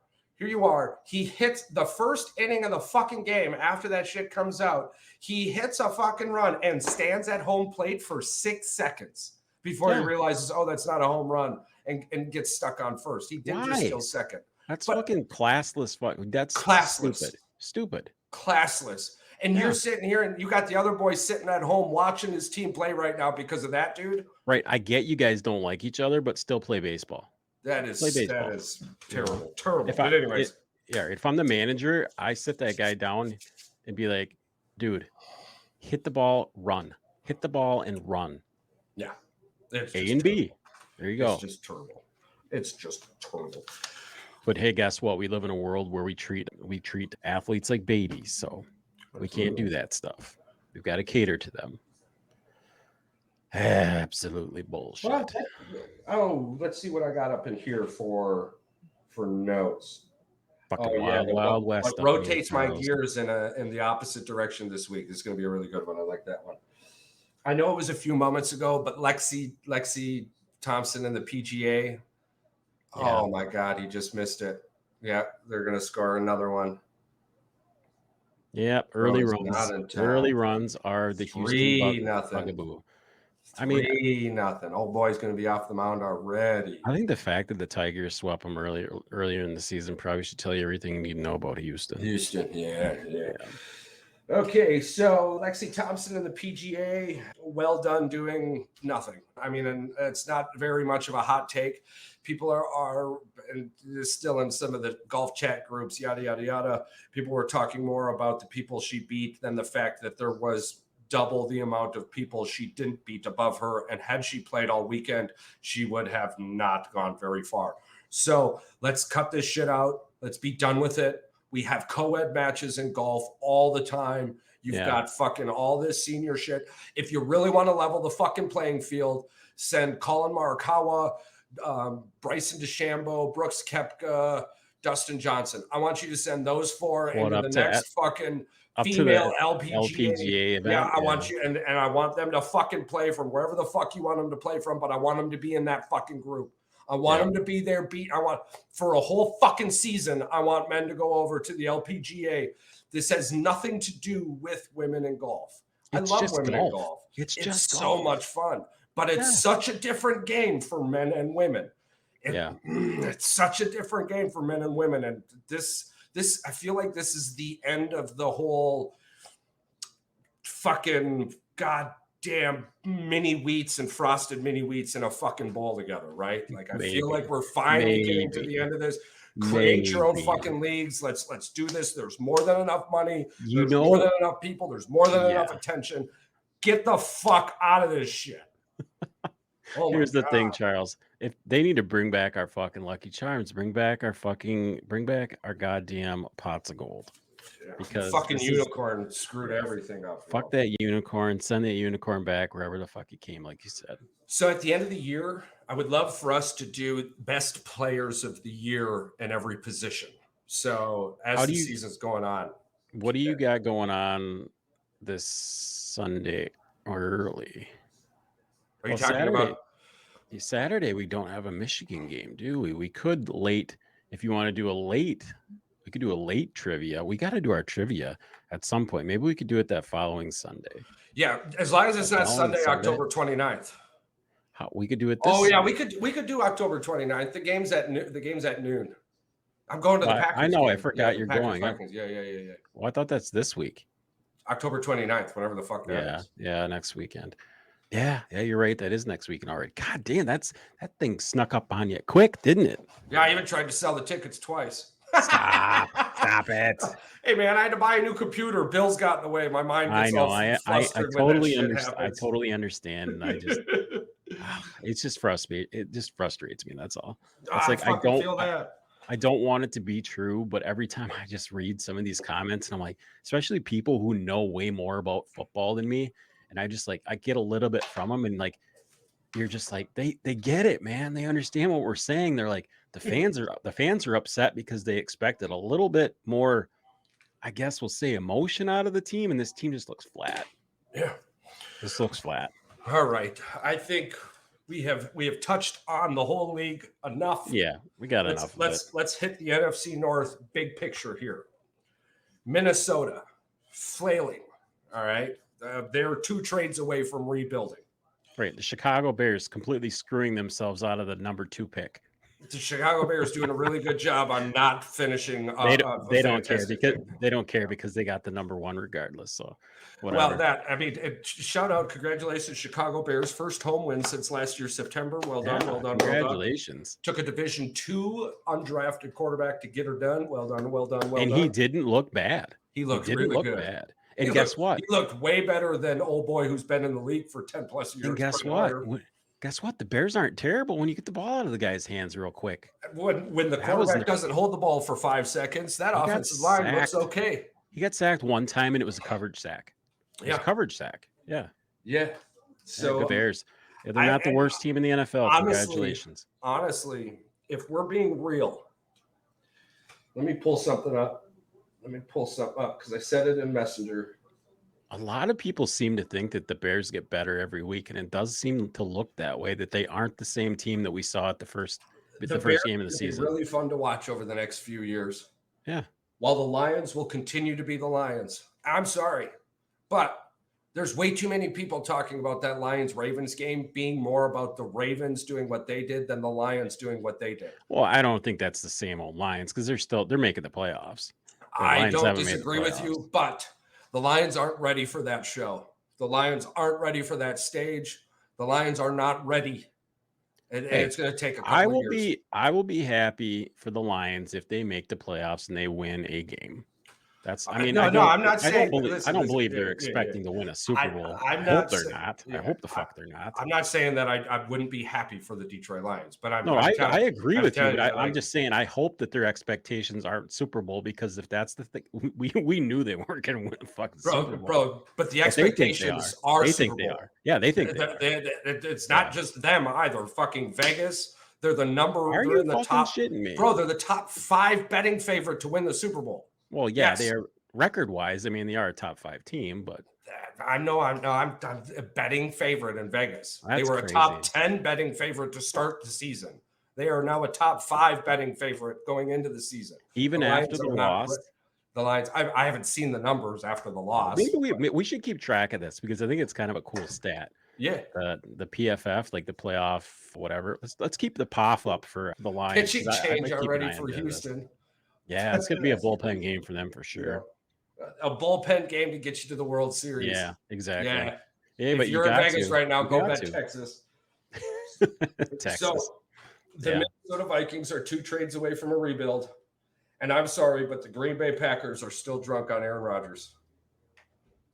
He hits the first inning of the fucking game after that shit comes out. He hits a fucking run and stands at home plate for 6 seconds before he realizes, oh, that's not a home run, and gets stuck on first. He did just steal second. That's fucking classless. That's classless. Stupid. Classless. And you're sitting here and you got the other boy sitting at home watching his team play right now because of that, dude. Right. I get you guys don't like each other, but still play baseball. That is terrible. Terrible. If if I'm the manager, I sit that guy down and be like, dude, hit the ball, run. Hit the ball and run. Yeah. A and B. There you go. It's just terrible. It's just terrible. But hey, guess what? We live in a world where we treat athletes like babies, so we can't do that stuff. We've got to cater to them. Absolutely bullshit. Well, let's see what I got up in here for notes. Fucking wild west. What rotates my gears in the opposite direction this week. This is going to be a really good one. I like that one. I know it was a few moments ago, but Lexi Thompson in the PGA. Yeah. Oh my God, he just missed it. Yeah, they're going to score another one. Yeah, early runs. Early runs are the Houston bugaboo. 3-0. Old boy's going to be off the mound already. I think the fact that the Tigers swept him earlier in the season probably should tell you everything you need to know about Houston. Yeah. Okay, so Lexi Thompson in the PGA, well done doing nothing. I mean, and it's not very much of a hot take. People are and still in some of the golf chat groups, yada, yada, yada. People were talking more about the people she beat than the fact that there was double the amount of people she didn't beat above her. And had she played all weekend, she would have not gone very far. So let's cut this shit out. Let's be done with it. We have co-ed matches in golf all the time. You've got fucking all this senior shit. If you really want to level the fucking playing field, send Colin Morikawa, Bryson DeChambeau, Brooks Koepka, Dustin Johnson. I want you to send those 4 into the next fucking female LPGA event. Yeah, I want you, and I want them to fucking play from wherever the fuck you want them to play from, but I want them to be in that fucking group. I want them to be there. I want for a whole fucking season. I want men to go over to the LPGA. This has nothing to do with women in golf. I love women in golf. It's just so much fun, but it's such a different game for men and women. It's such a different game for men and women, and this I feel like this is the end of the whole fucking goddamn mini wheats and frosted mini wheats in a fucking bowl together, right? Like I feel like we're finally getting to the end of this. Create your own fucking leagues. Let's do this. There's more than enough money. There's more than enough people. There's more than enough attention. Get the fuck out of this shit. Oh my Here's the thing, God. Charles. If they need to bring back our fucking Lucky Charms, bring back our goddamn pots of gold. Yeah. Because Fucking this is unicorn screwed everything up, fuck bro. that unicorn. Send that unicorn back wherever the fuck he came, like you said. So at the end of the year, I would love for us to do best players of the year in every position. So as How the do you season's going on, what do you got going on this Sunday or early? are you Well, talking about? Saturday we don't have a Michigan game, do we? We could late if you want to do a late. We could do a late trivia. We got to do our trivia at some point. Maybe we could do it that following Sunday. Yeah, as long as it's That not following Sunday, Sunday? October 29th. How we could do it Oh this yeah, Sunday. we could do October 29th. The game's at noon. I'm going to the Packers. I know. Game. I forgot the you're Packers going. Vikings. Yeah. Well, I thought that's this week. October 29th, whatever the fuck that is. Yeah, next weekend. Yeah, you're right. That is next weekend already. God damn, that thing snuck up on you quick, didn't it? Yeah, I even tried to sell the tickets twice. Stop it. Hey man, I had to buy a new computer. Bills got in the way. My mind I gets know. all I flustered when totally that shit understand. I happens. totally understand, and I just it's just frustrating. It just frustrates me. That's all. It's like feel that. I don't want it to be true, but every time I just read some of these comments, and I'm like, especially people who know way more about football than me, and I just like I get a little bit from them, and like you're just like they get it, man. They understand what we're saying. They're like the fans are upset because they expected a little bit more, I guess we'll say, emotion out of the team, and this team just looks flat. Yeah, this looks flat. All right, I think we have touched on the whole league enough. Yeah, we got enough. Let's hit the NFC North big picture here. Minnesota flailing. All right, they're 2 trades away from rebuilding. Right, the Chicago Bears completely screwing themselves out of the number 2 pick. The Chicago Bears doing a really good job on not finishing. They don't care because they got the number 1 regardless. So, whatever. Well, shout out, congratulations, Chicago Bears, first home win since last year September. Well done. Congratulations. Took a Division II undrafted quarterback to get her done. Well done. And he didn't look bad. He didn't look really bad. And guess what? He looked way better than old boy who's been in the league for 10 plus years. And guess what? Guess what? The Bears aren't terrible when you get the ball out of the guy's hands real quick. When the quarterback doesn't hold the ball for 5 seconds, that offensive line looks okay. He got sacked one time, and it was a coverage sack. It was a coverage sack. Yeah. So the Bears. Yeah, they're not the worst team in the NFL. Congratulations. Honestly, if we're being real, let me pull something up. Because I said it in Messenger. A lot of people seem to think that the Bears get better every week, and it does seem to look that way, that they aren't the same team that we saw at the first game of the season. Really fun to watch over the next few years. Yeah. While the Lions will continue to be the Lions. I'm sorry, but there's way too many people talking about that Lions-Ravens game being more about the Ravens doing what they did than the Lions doing what they did. Well, I don't think that's the same old Lions because they're making the playoffs. I don't disagree with you, but the Lions aren't ready for that show. The Lions aren't ready for that stage. The Lions are not ready. And it's going to take a couple of years. I will be happy for the Lions if they make the playoffs and they win a game. I'm not saying. I don't believe they're expecting to win a Super Bowl. I hope they're not. I hope the fuck they're not. I'm not saying that I wouldn't be happy for the Detroit Lions, but I agree with you. But I'm just saying I hope that their expectations aren't Super Bowl, because if that's the thing, we knew they weren't going to win a fucking Super Bowl. Bro, but the expectations are. They think they are. Yeah, they think they are. It's not just them either. Fucking Vegas. They're the number. Are you fucking shitting me, bro? They're the top 5 betting favorite to win the Super Bowl. Well, yeah, they are record-wise. I mean, they are a top 5 team, but I'm a betting favorite in Vegas. They were a top 10 betting favorite to start the season. They are now a top 5 betting favorite going into the season. Even after the loss, the Lions. I haven't seen the numbers after the loss. Maybe we should keep track of this, because I think it's kind of a cool stat. Yeah, the PFF, like the playoff, whatever. Let's keep the POF up for the Lions. Pitching change already for Houston. Yeah, it's going to be a bullpen game for them for sure. Yeah. A bullpen game to get you to the World Series. Yeah, exactly. Yeah, but you're in Vegas right now, go bet Texas. Texas. So the Minnesota Vikings are 2 trades away from a rebuild. And I'm sorry, but the Green Bay Packers are still drunk on Aaron Rodgers.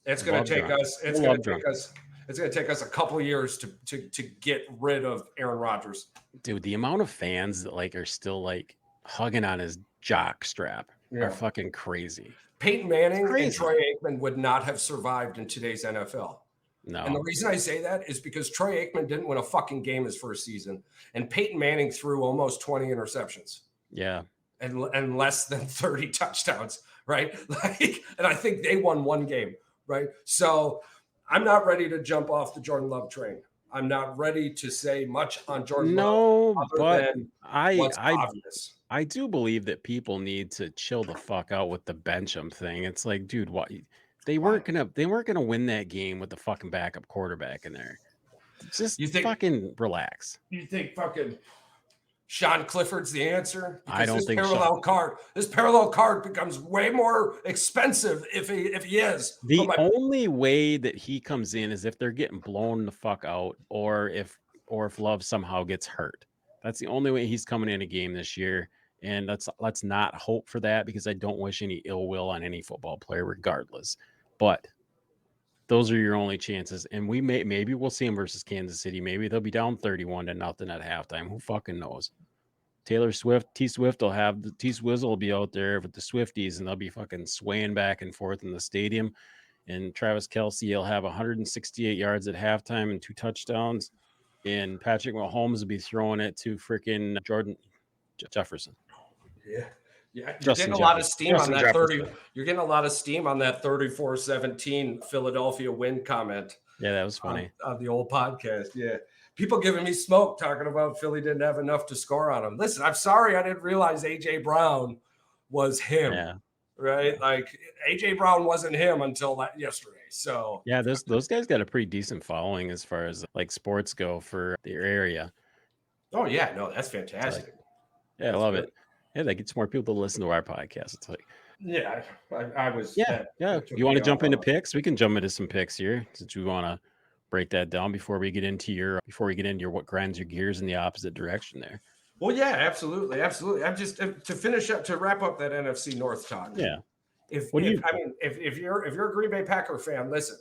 It's going to take us. It's going to take us a couple of years to get rid of Aaron Rodgers. Dude, the amount of fans that like are still like hugging on his jock strap are fucking crazy. Peyton Manning and Troy Aikman would not have survived in today's NFL. No. And the reason I say that is because Troy Aikman didn't win a fucking game his first season, and Peyton Manning threw almost 20 interceptions. Yeah. And less than 30 touchdowns, right? Like, and I think they won one game, right? So I'm not ready to jump off the Jordan Love train. I'm not ready to say much on Jordan Love other than what's obvious. I do believe that people need to chill the fuck out with the bench 'em thing. It's like, dude, what they weren't gonna win that game with the fucking backup quarterback in there. Just fucking relax. You think fucking Sean Clifford's the answer? Because I don't think this parallel card becomes way more expensive if he is. The only way that he comes in is if they're getting blown the fuck out, or if Love somehow gets hurt. That's the only way he's coming in a game this year. And let's not hope for that, because I don't wish any ill will on any football player regardless. But those are your only chances. And maybe we'll see him versus Kansas City. Maybe they'll be down 31-0 at halftime. Who fucking knows? T-Swift will be out there with the Swifties, and they'll be fucking swaying back and forth in the stadium. And Travis Kelce will have 168 yards at halftime and 2 touchdowns. And Patrick Mahomes will be throwing it to freaking Jordan Jefferson. Yeah. Yeah, you're getting a lot of steam on that 30. You're getting a lot of steam on that 34-17 Philadelphia win comment. Yeah, that was funny. On the old podcast. Yeah. People giving me smoke talking about Philly didn't have enough to score on them. Listen, I'm sorry I didn't realize AJ Brown was him. Yeah. Right? Like AJ Brown wasn't him until yesterday. So yeah, those guys got a pretty decent following as far as like sports go for their area. Oh yeah, no, that's fantastic. Yeah, I love it. Yeah, that gets more people to listen to our podcast. It's like, yeah, I was. Yeah. You want to jump into picks? We can jump into some picks here, since we want to break that down before we get into your what grinds your gears in the opposite direction there. Well, yeah, absolutely. I'm just to wrap up that NFC North talk. Yeah. If you're a Green Bay Packer fan, listen,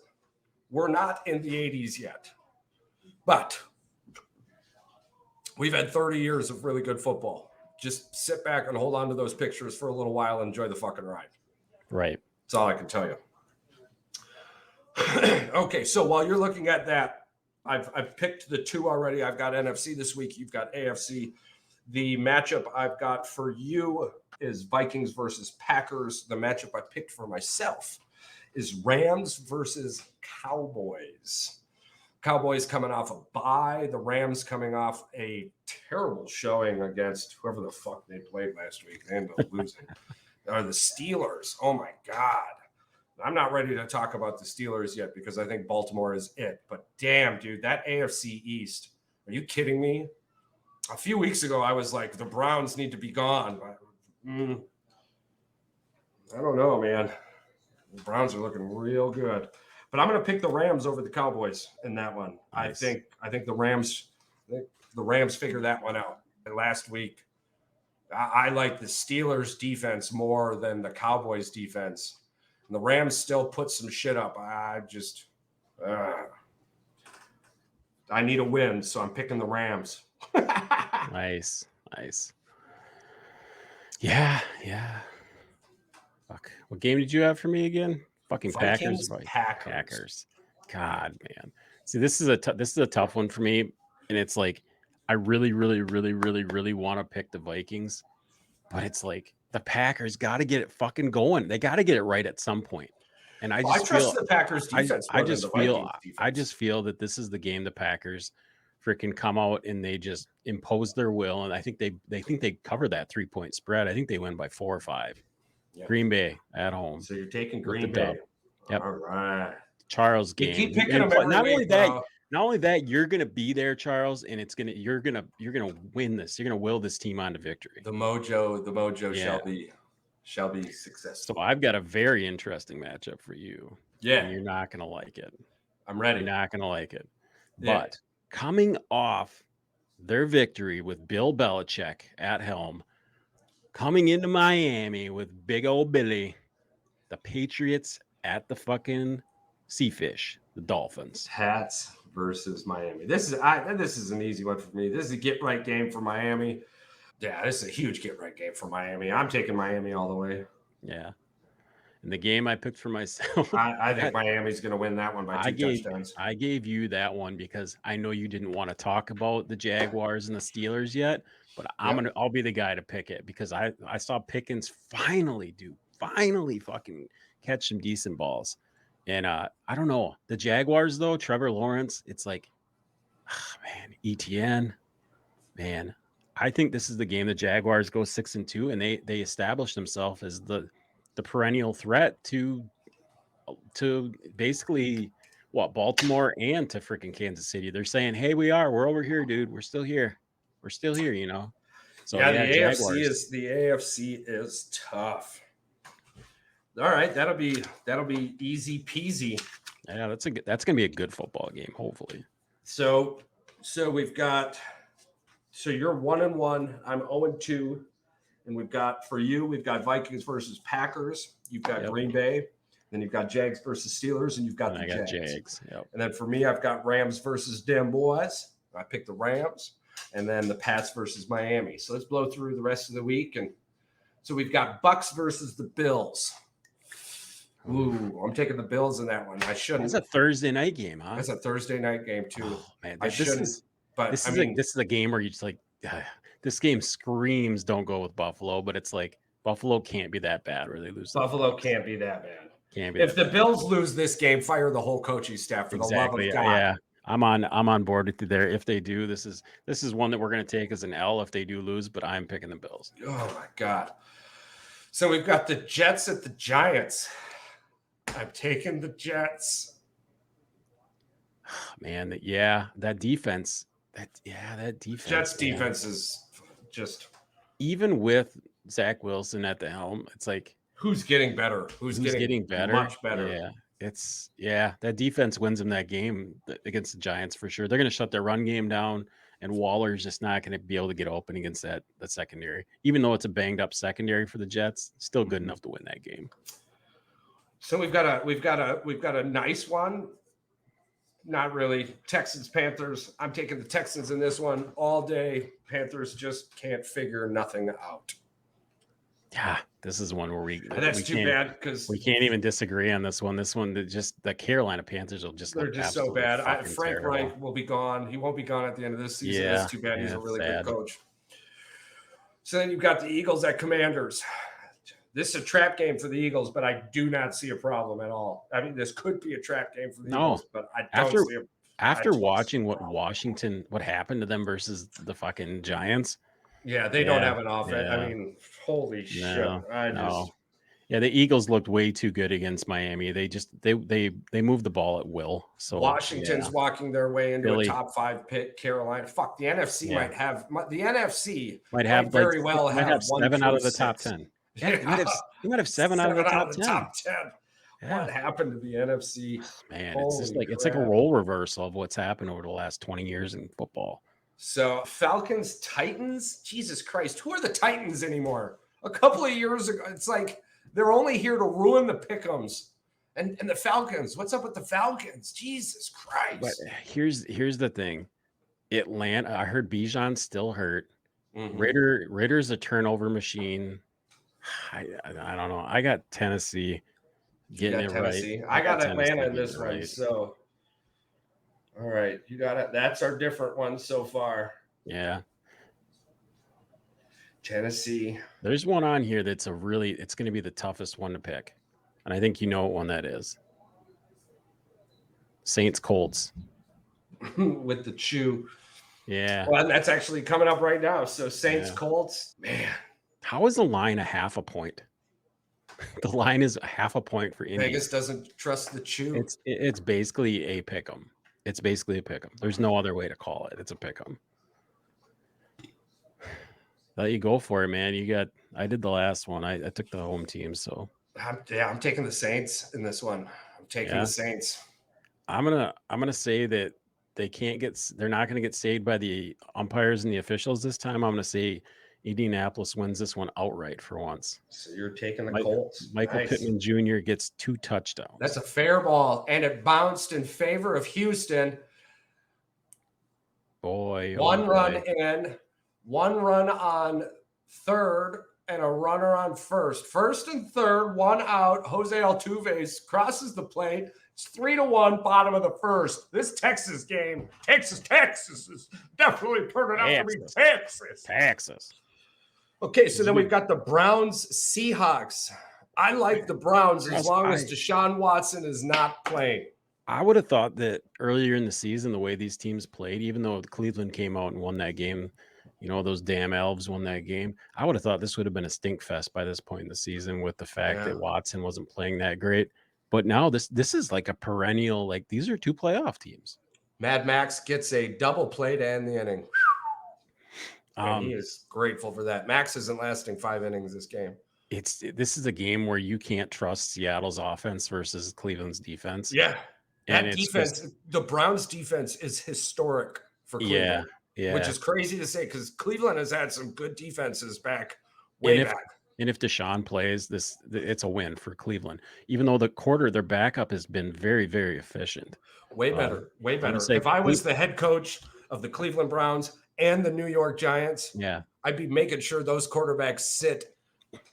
we're not in the 80s yet, but we've had 30 years of really good football. Just sit back and hold on to those pictures for a little while and enjoy the fucking ride. Right. That's all I can tell you. Okay, so while you're looking at that, I've picked the 2 already. I've got NFC this week. You've got AFC. The matchup I've got for you is Vikings versus Packers. The matchup I picked for myself is Rams versus Cowboys. Cowboys coming off a bye. The Rams coming off a terrible showing against whoever the fuck they played last week. They ended up losing. Or the Steelers. Oh, my God. I'm not ready to talk about the Steelers yet because I think Baltimore is it. But damn, dude, that AFC East. Are you kidding me? A few weeks ago, I was like, the Browns need to be gone. But, I don't know, man. The Browns are looking real good. But I'm going to pick the Rams over the Cowboys in that one. Nice. I think the Rams figured that one out last week. I like the Steelers defense more than the Cowboys defense. And the Rams still put some shit up. I need a win, so I'm picking the Rams. Nice. Yeah. Fuck. What game did you have for me again? Fucking Packers. God, man. See, this is a tough one for me, and it's like I really want to pick the Vikings, but it's like the Packers got to get it fucking going. They got to get it right at some point. And I trust the Packers defense. I just feel that this is the game the Packers freaking come out and they just impose their will, and I think they cover that 3-point spread. I think they win by 4 or 5. Yep. Green Bay at home. So you're taking Green Bay. Yep. All right. Charles game. You keep picking them every week, not only that, you're gonna be there, Charles, and you're gonna win this. You're gonna will this team on to victory. The mojo shall be successful. So I've got a very interesting matchup for you. Yeah. And you're not gonna like it. I'm ready. You're not gonna like it. Yeah. But coming off their victory with Bill Belichick at helm, coming into Miami with big old Billy, the Patriots at the fucking Sea Fish, the Dolphins. Pats versus Miami. This is an easy one for me. This is a get right game for Miami. Yeah, this is a huge get right game for Miami. I'm taking Miami all the way. Yeah. And the game I picked for myself, I think Miami's going to win that one by I 2 gave touchdowns. I gave you that one because I know you didn't want to talk about the Jaguars and the Steelers yet, but Yep. I'll be the guy to pick it because I saw Pickens finally fucking catch some decent balls. And I don't know. The Jaguars though, Trevor Lawrence, it's like man, ETN, man. I think this is the game the Jaguars go 6-2 and they establish themselves as the perennial threat to basically what Baltimore and to freaking Kansas City. They're saying, "Hey, we're over here, dude. We're still here. We're still here." You know. So Yeah, yeah, Jaguars. the AFC is tough. All right, that'll be easy peasy. Yeah, that's gonna be a good football game. Hopefully. So we've got you're 1-1. I'm 0-2. And we've got Vikings versus Packers. You've got Green Bay. Then you've got Jags versus Steelers, and you've got the Jags. Yep. And then for me, I've got Rams versus them boys. I picked the Rams, and then the Pats versus Miami. So let's blow through the rest of the week. And so we've got Bucks versus the Bills. Ooh, I'm taking the Bills in that one. I shouldn't. It's a Thursday night game, huh? It's a Thursday night game too. Oh, man, I shouldn't. This is a game where you just like this game screams don't go with Buffalo, but it's like Buffalo can't be that bad where they lose. Buffalo can't be that bad. Can't be. If the Bills lose this game, fire the whole coaching staff for the love of God. Yeah. I'm on board with you there. If they do, this is one that we're going to take as an L if they do lose, but I'm picking the Bills. Oh my God. So we've got the Jets at the Giants. I'm taking the Jets. Man, that defense. That defense. Jets defense is just even with Zach Wilson at the helm, it's like who's getting better? Who's getting better? Much better. Yeah. That defense wins them that game against the Giants for sure. They're going to shut their run game down, and Waller's just not going to be able to get open against that secondary. Even though it's a banged up secondary for the Jets, still good enough to win that game. So we've got a nice one. Not really. Texans, Panthers. I'm taking the Texans in this one all day. Panthers just can't figure nothing out. Yeah, this is one where that's too bad because we can't even disagree on this one. This one, the Carolina Panthers will just they're just so bad. Frank Reich will be gone. He won't be gone at the end of this season. Yeah, that's too bad. He's a really good coach. So then you've got the Eagles at Commanders. This is a trap game for the Eagles, but I do not see a problem at all. I mean, this could be a trap game for the Eagles, but I don't see it. After watching what happened to them versus the fucking Giants. Yeah, they don't have an offense. Yeah. I mean, holy shit. Yeah, the Eagles looked way too good against Miami. They just they moved the ball at will. So Washington's walking their way into a top 5 pick. Carolina, fuck, the NFC might have very well have 7 out of the top 10. Yeah, you might have 7 out of the top 10. Yeah. What happened to the NFC? Man, it's just it's like a role reversal of what's happened over the last 20 years in football. So Falcons, Titans, Jesus Christ, who are the Titans anymore? A couple of years ago, it's like they're only here to ruin the pick'ems. And the Falcons, what's up with the Falcons? Jesus Christ. But here's the thing. Atlanta, I heard Bijan's still hurt. Mm-hmm. Ritter's a turnover machine. I don't know. I got Tennessee getting it right. I got Atlanta in this one. So, all right, you got it. That's our different one so far. Yeah. Tennessee. There's one on here that's it's going to be the toughest one to pick. And I think you know what one that is. Saints Colts. With the chew. Yeah. Well, that's actually coming up right now. So Saints Colts, man. How is the line a half a point? The line is a half a point for Indy. Vegas doesn't trust the chew. It's basically a pick'em. It's basically a pick'em. There's no other way to call it. It's a pick'em. Let you go for it, man. I did the last one. I took the home team, so I'm taking the Saints in this one. I'm taking the Saints. I'm gonna say that they're not gonna get saved by the umpires and the officials this time. I'm gonna say Indianapolis wins this one outright for once. So you're taking the Colts. Michael Nice. Pittman Jr. gets 2 touchdowns. That's a fair ball, and it bounced in favor of Houston. Boy, oh One run boy. in, 1 run on third, and a runner on first. First and third, 1 out. Jose Altuve crosses the plate. It's 3-1, bottom of the first. This Texas game, Texas is definitely turning out to be Texas. Okay, so then we've got the Browns Seahawks. I like the Browns as long as Deshaun Watson is not playing. I would have thought that earlier in the season, the way these teams played, even though Cleveland came out and won that game, those damn elves won that game. I would have thought this would have been a stink fest by this point in the season with the fact that Watson wasn't playing that great. But now this is like a perennial, like these are 2 playoff teams. Mad Max gets a double play to end the inning. And he is grateful for that. Max isn't lasting 5 innings this game. This is a game where you can't trust Seattle's offense versus Cleveland's defense. Yeah. That defense, the Browns defense is historic for Cleveland. Yeah. Which is crazy to say because Cleveland has had some good defenses back way back. And if Deshaun plays, it's a win for Cleveland. Even though their backup has been very, very efficient. Way better. If I was the head coach of the Cleveland Browns and the New York Giants, I'd be making sure those quarterbacks sit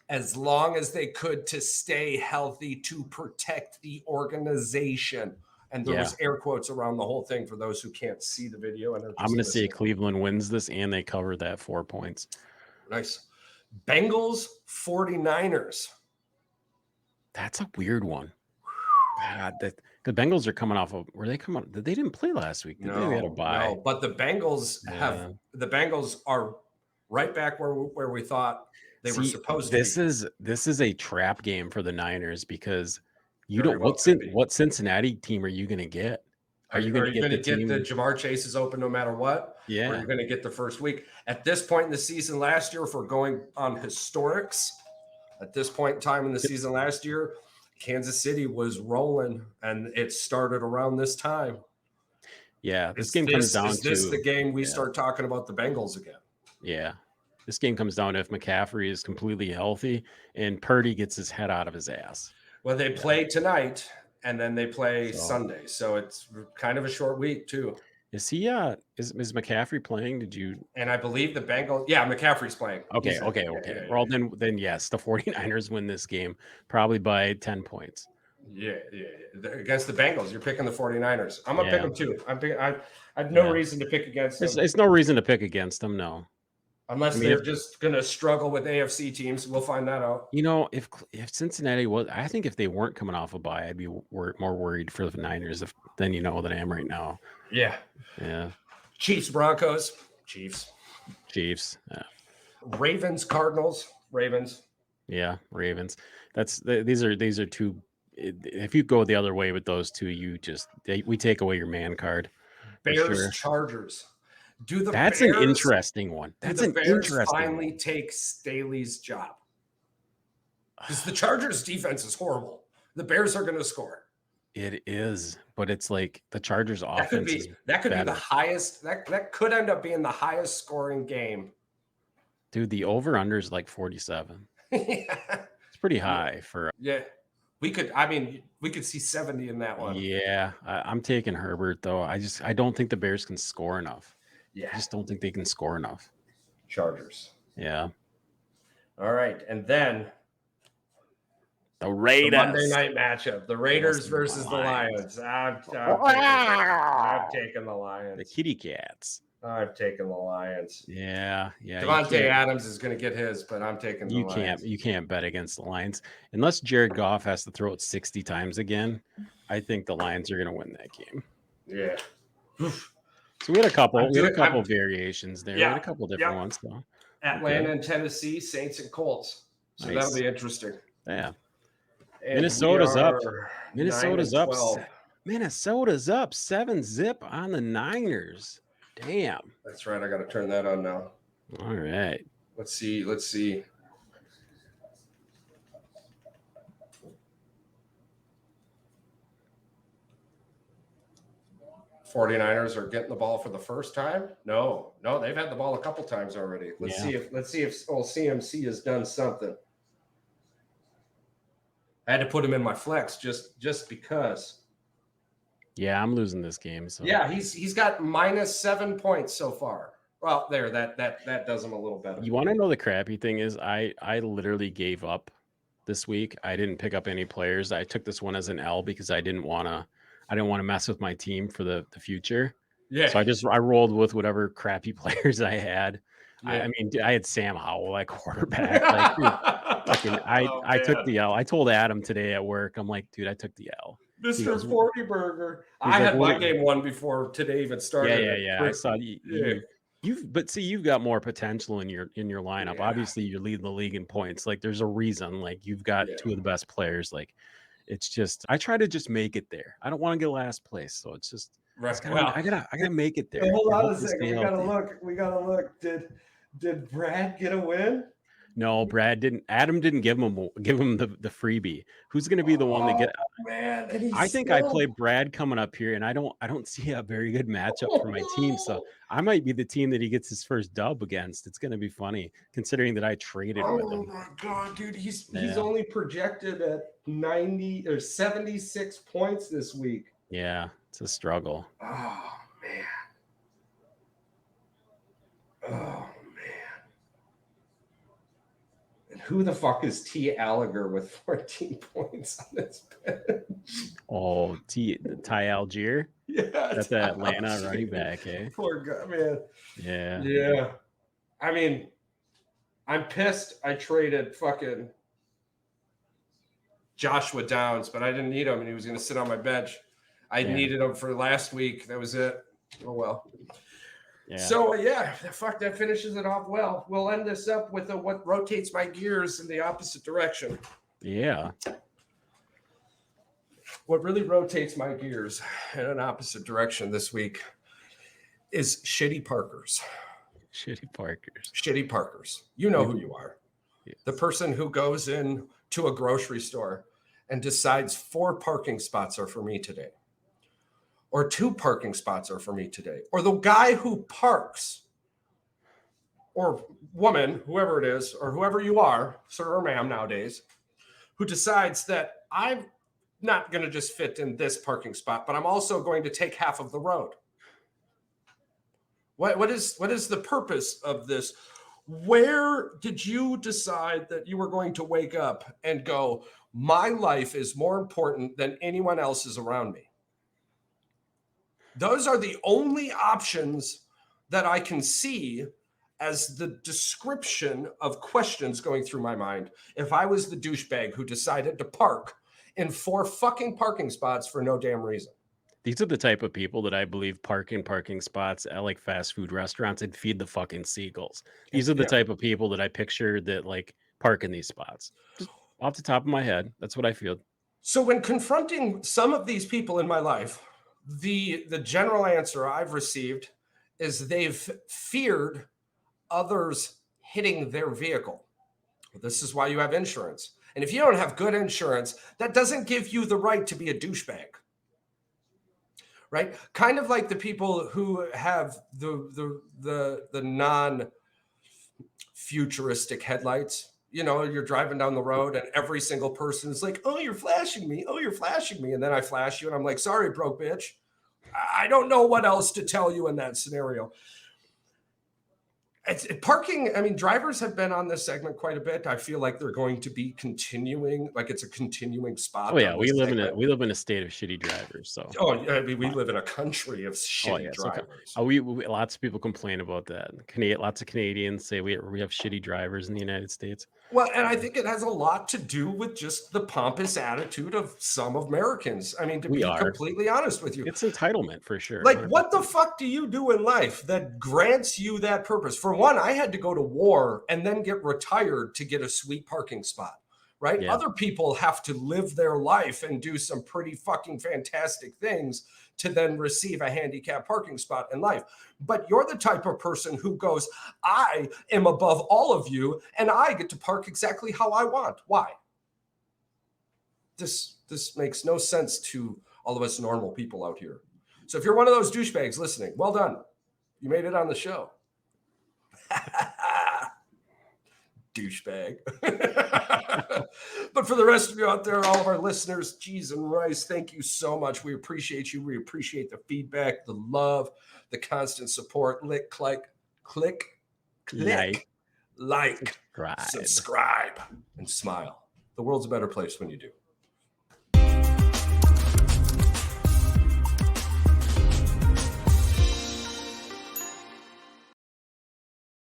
as long as they could to stay healthy to protect the organization. And there was air quotes around the whole thing for those who can't see the video. And I'm going to say Cleveland wins this and they cover that 4 points. Nice. Bengals 49ers. That's a weird one. God, the Bengals are coming off of they didn't play last week. They had a bye. No, but the Bengals are right back where we thought they were supposed to be. This is a trap game for the Niners because what Cincinnati team are you going to get? Are you going to get the Jamar Chase's open no matter what? Yeah. Or you're going to get the first week. At this point in the season last year, if we're going on historics, at this point in time in the season last year, Kansas City was rolling, and it started around this time. Yeah, this game comes down to... Is this the game we start talking about the Bengals again? Yeah. This game comes down to if McCaffrey is completely healthy and Purdy gets his head out of his ass. Well, they play tonight, and then they play Sunday, so it's kind of a short week too. Is he? Is McCaffrey playing? Did you? And I believe the Bengals. Yeah, McCaffrey's playing. Okay. Well, then yes, the 49ers win this game probably by 10 points. Yeah. Against the Bengals, you're picking the 49ers. I'm gonna pick them too. I have no reason to pick against them. It's no reason to pick against them. No. Unless they're just going to struggle with AFC teams. We'll find that out. If Cincinnati was, I think if they weren't coming off a bye, I'd be more worried for the Niners than I am right now. Yeah. Chiefs, Broncos. Chiefs. Yeah. Ravens, Cardinals. Ravens. Yeah, Ravens. These are 2. If you go the other way with those 2, we take away your man card. Bears, Chargers. That's an interesting one. That's an interesting finally take Staley's job? Because the Chargers defense is horrible. The Bears are going to score. It is, but it's like the Chargers offense that could be the highest. That could end up being the highest scoring game. Dude, the over-under is like 47. It's pretty high for. Yeah. We could see 70 in that one. Yeah. I'm taking Herbert, though. I don't think the Bears can score enough. Yeah. I just don't think they can score enough. Chargers. Yeah. All right. And then the Raiders. The Monday night matchup. The Raiders versus the Lions. I'm taking the Lions. The Kitty Cats. I'm taking the Lions. Yeah. Devontae Adams is going to get his, but I'm taking the Lions. You can't bet against the Lions. Unless Jared Goff has to throw it 60 times again, I think the Lions are going to win that game. Yeah. So we had a couple variations there. Yeah, we had a couple different ones though. Atlanta and Tennessee, Saints and Colts. So that'll be interesting. Yeah. And Minnesota's up. 9-12. Minnesota's up 7-0 on the Niners. Damn. That's right. I got to turn that on now. All right. Let's see. 49ers are getting the ball for the first time. No, they've had the ball a couple times already. Let's see if CMC has done something. I had to put him in my flex just because. Yeah, I'm losing this game. So yeah, he's got -7 points so far. Well, there, that does him a little better. You want to know the crappy thing is I literally gave up this week. I didn't pick up any players. I took this one as an L because I didn't want to mess with my team for the future. Yeah. So I rolled with whatever crappy players I had. Yeah. I mean, I had Sam Howell at quarterback. Like, dude, I took the L. I told Adam today at work, I'm like, dude, I took the L. Mr. 40 Burger. I like, had my game one before today even started. Yeah. I saw you. You've got more potential in your lineup. Yeah. Obviously, you're leading the league in points. Like, there's a reason. Like, you've got two of the best players. Like, it's just I try to just make it there. I don't want to get last place, so it's just right. I gotta make it there. Hold on a second. We gotta look. Did Brad get a win? No, Brad didn't. Adam didn't give him the freebie. Who's going to be the one to get? Man, I think I play Brad coming up here, and I don't see a very good matchup for my team. So I might be the team that he gets his first dub against. It's going to be funny considering that I traded with him. Oh my god, dude, he's only projected at 90 or 76 points this week. Yeah, it's a struggle. Oh man. Oh. Who the fuck is T. Alliger with 14 points on this bench? Oh, Ty Algier? Yeah. That's the Atlanta running back, eh? Poor guy, man. Yeah. Yeah. I mean, I'm pissed I traded fucking Joshua Downs, but I didn't need him, and he was going to sit on my bench. I needed him for last week. That was it. Oh, well. Yeah. So, that finishes it off well. We'll end this up with what rotates my gears in the opposite direction. Yeah. What really rotates my gears in an opposite direction this week is shitty Parkers. Shitty Parkers. Shitty Parkers. You know who you are. Yes. The person who goes in to a grocery store and decides 4 parking spots are for me today. Or 2 parking spots are for me today. Or the guy who parks, or woman, whoever it is, or whoever you are, sir or ma'am nowadays, who decides that I'm not going to just fit in this parking spot, but I'm also going to take half of the road. What is the purpose of this? Where did you decide that you were going to wake up and go, my life is more important than anyone else's around me? Those are the only options that I can see as the description of questions going through my mind. If I was the douchebag who decided to park in 4 fucking parking spots for no damn reason. These are the type of people that I believe park in parking spots at like fast food restaurants and feed the fucking seagulls. These are the type of people that I picture that like park in these spots. Just off the top of my head, that's what I feel. So when confronting some of these people in my life, the general answer I've received is they've feared others hitting their vehicle. This is why you have insurance. And if you don't have good insurance, that doesn't give you the right to be a douchebag. Right? Kind of like the people who have the non-futuristic headlights. You know, you're driving down the road and every single person is like, oh, you're flashing me. Oh, you're flashing me. And then I flash you and I'm like, sorry, broke bitch. I don't know what else to tell you in that scenario. It's parking. I mean, drivers have been on this segment quite a bit. I feel like they're going to be continuing, like it's a continuing spot. Oh yeah, we live in a state of shitty drivers. So I mean, we live in a country of shitty drivers. So, we lots of people complain about that. Lots of Canadians say we have shitty drivers in the United States. Well, and I think it has a lot to do with just the pompous attitude of some Americans. I mean, to be completely honest with you, it's entitlement for sure. Like, 100%. What the fuck do you do in life that grants you that purpose? For one, I had to go to war and then get retired to get a sweet parking spot, right? Yeah. Other people have to live their life and do some pretty fucking fantastic things to then receive a handicap parking spot in life. But you're the type of person who goes, I am above all of you and I get to park exactly how I want. Why? This makes no sense to all of us normal people out here. So if you're one of those douchebags listening, well done. You made it on the show. Douchebag. But for the rest of you out there, all of our listeners, cheese and rice, thank you so much. We appreciate you. We appreciate the feedback, the love, the constant support. Click, like, subscribe, and smile. The world's a better place when you do.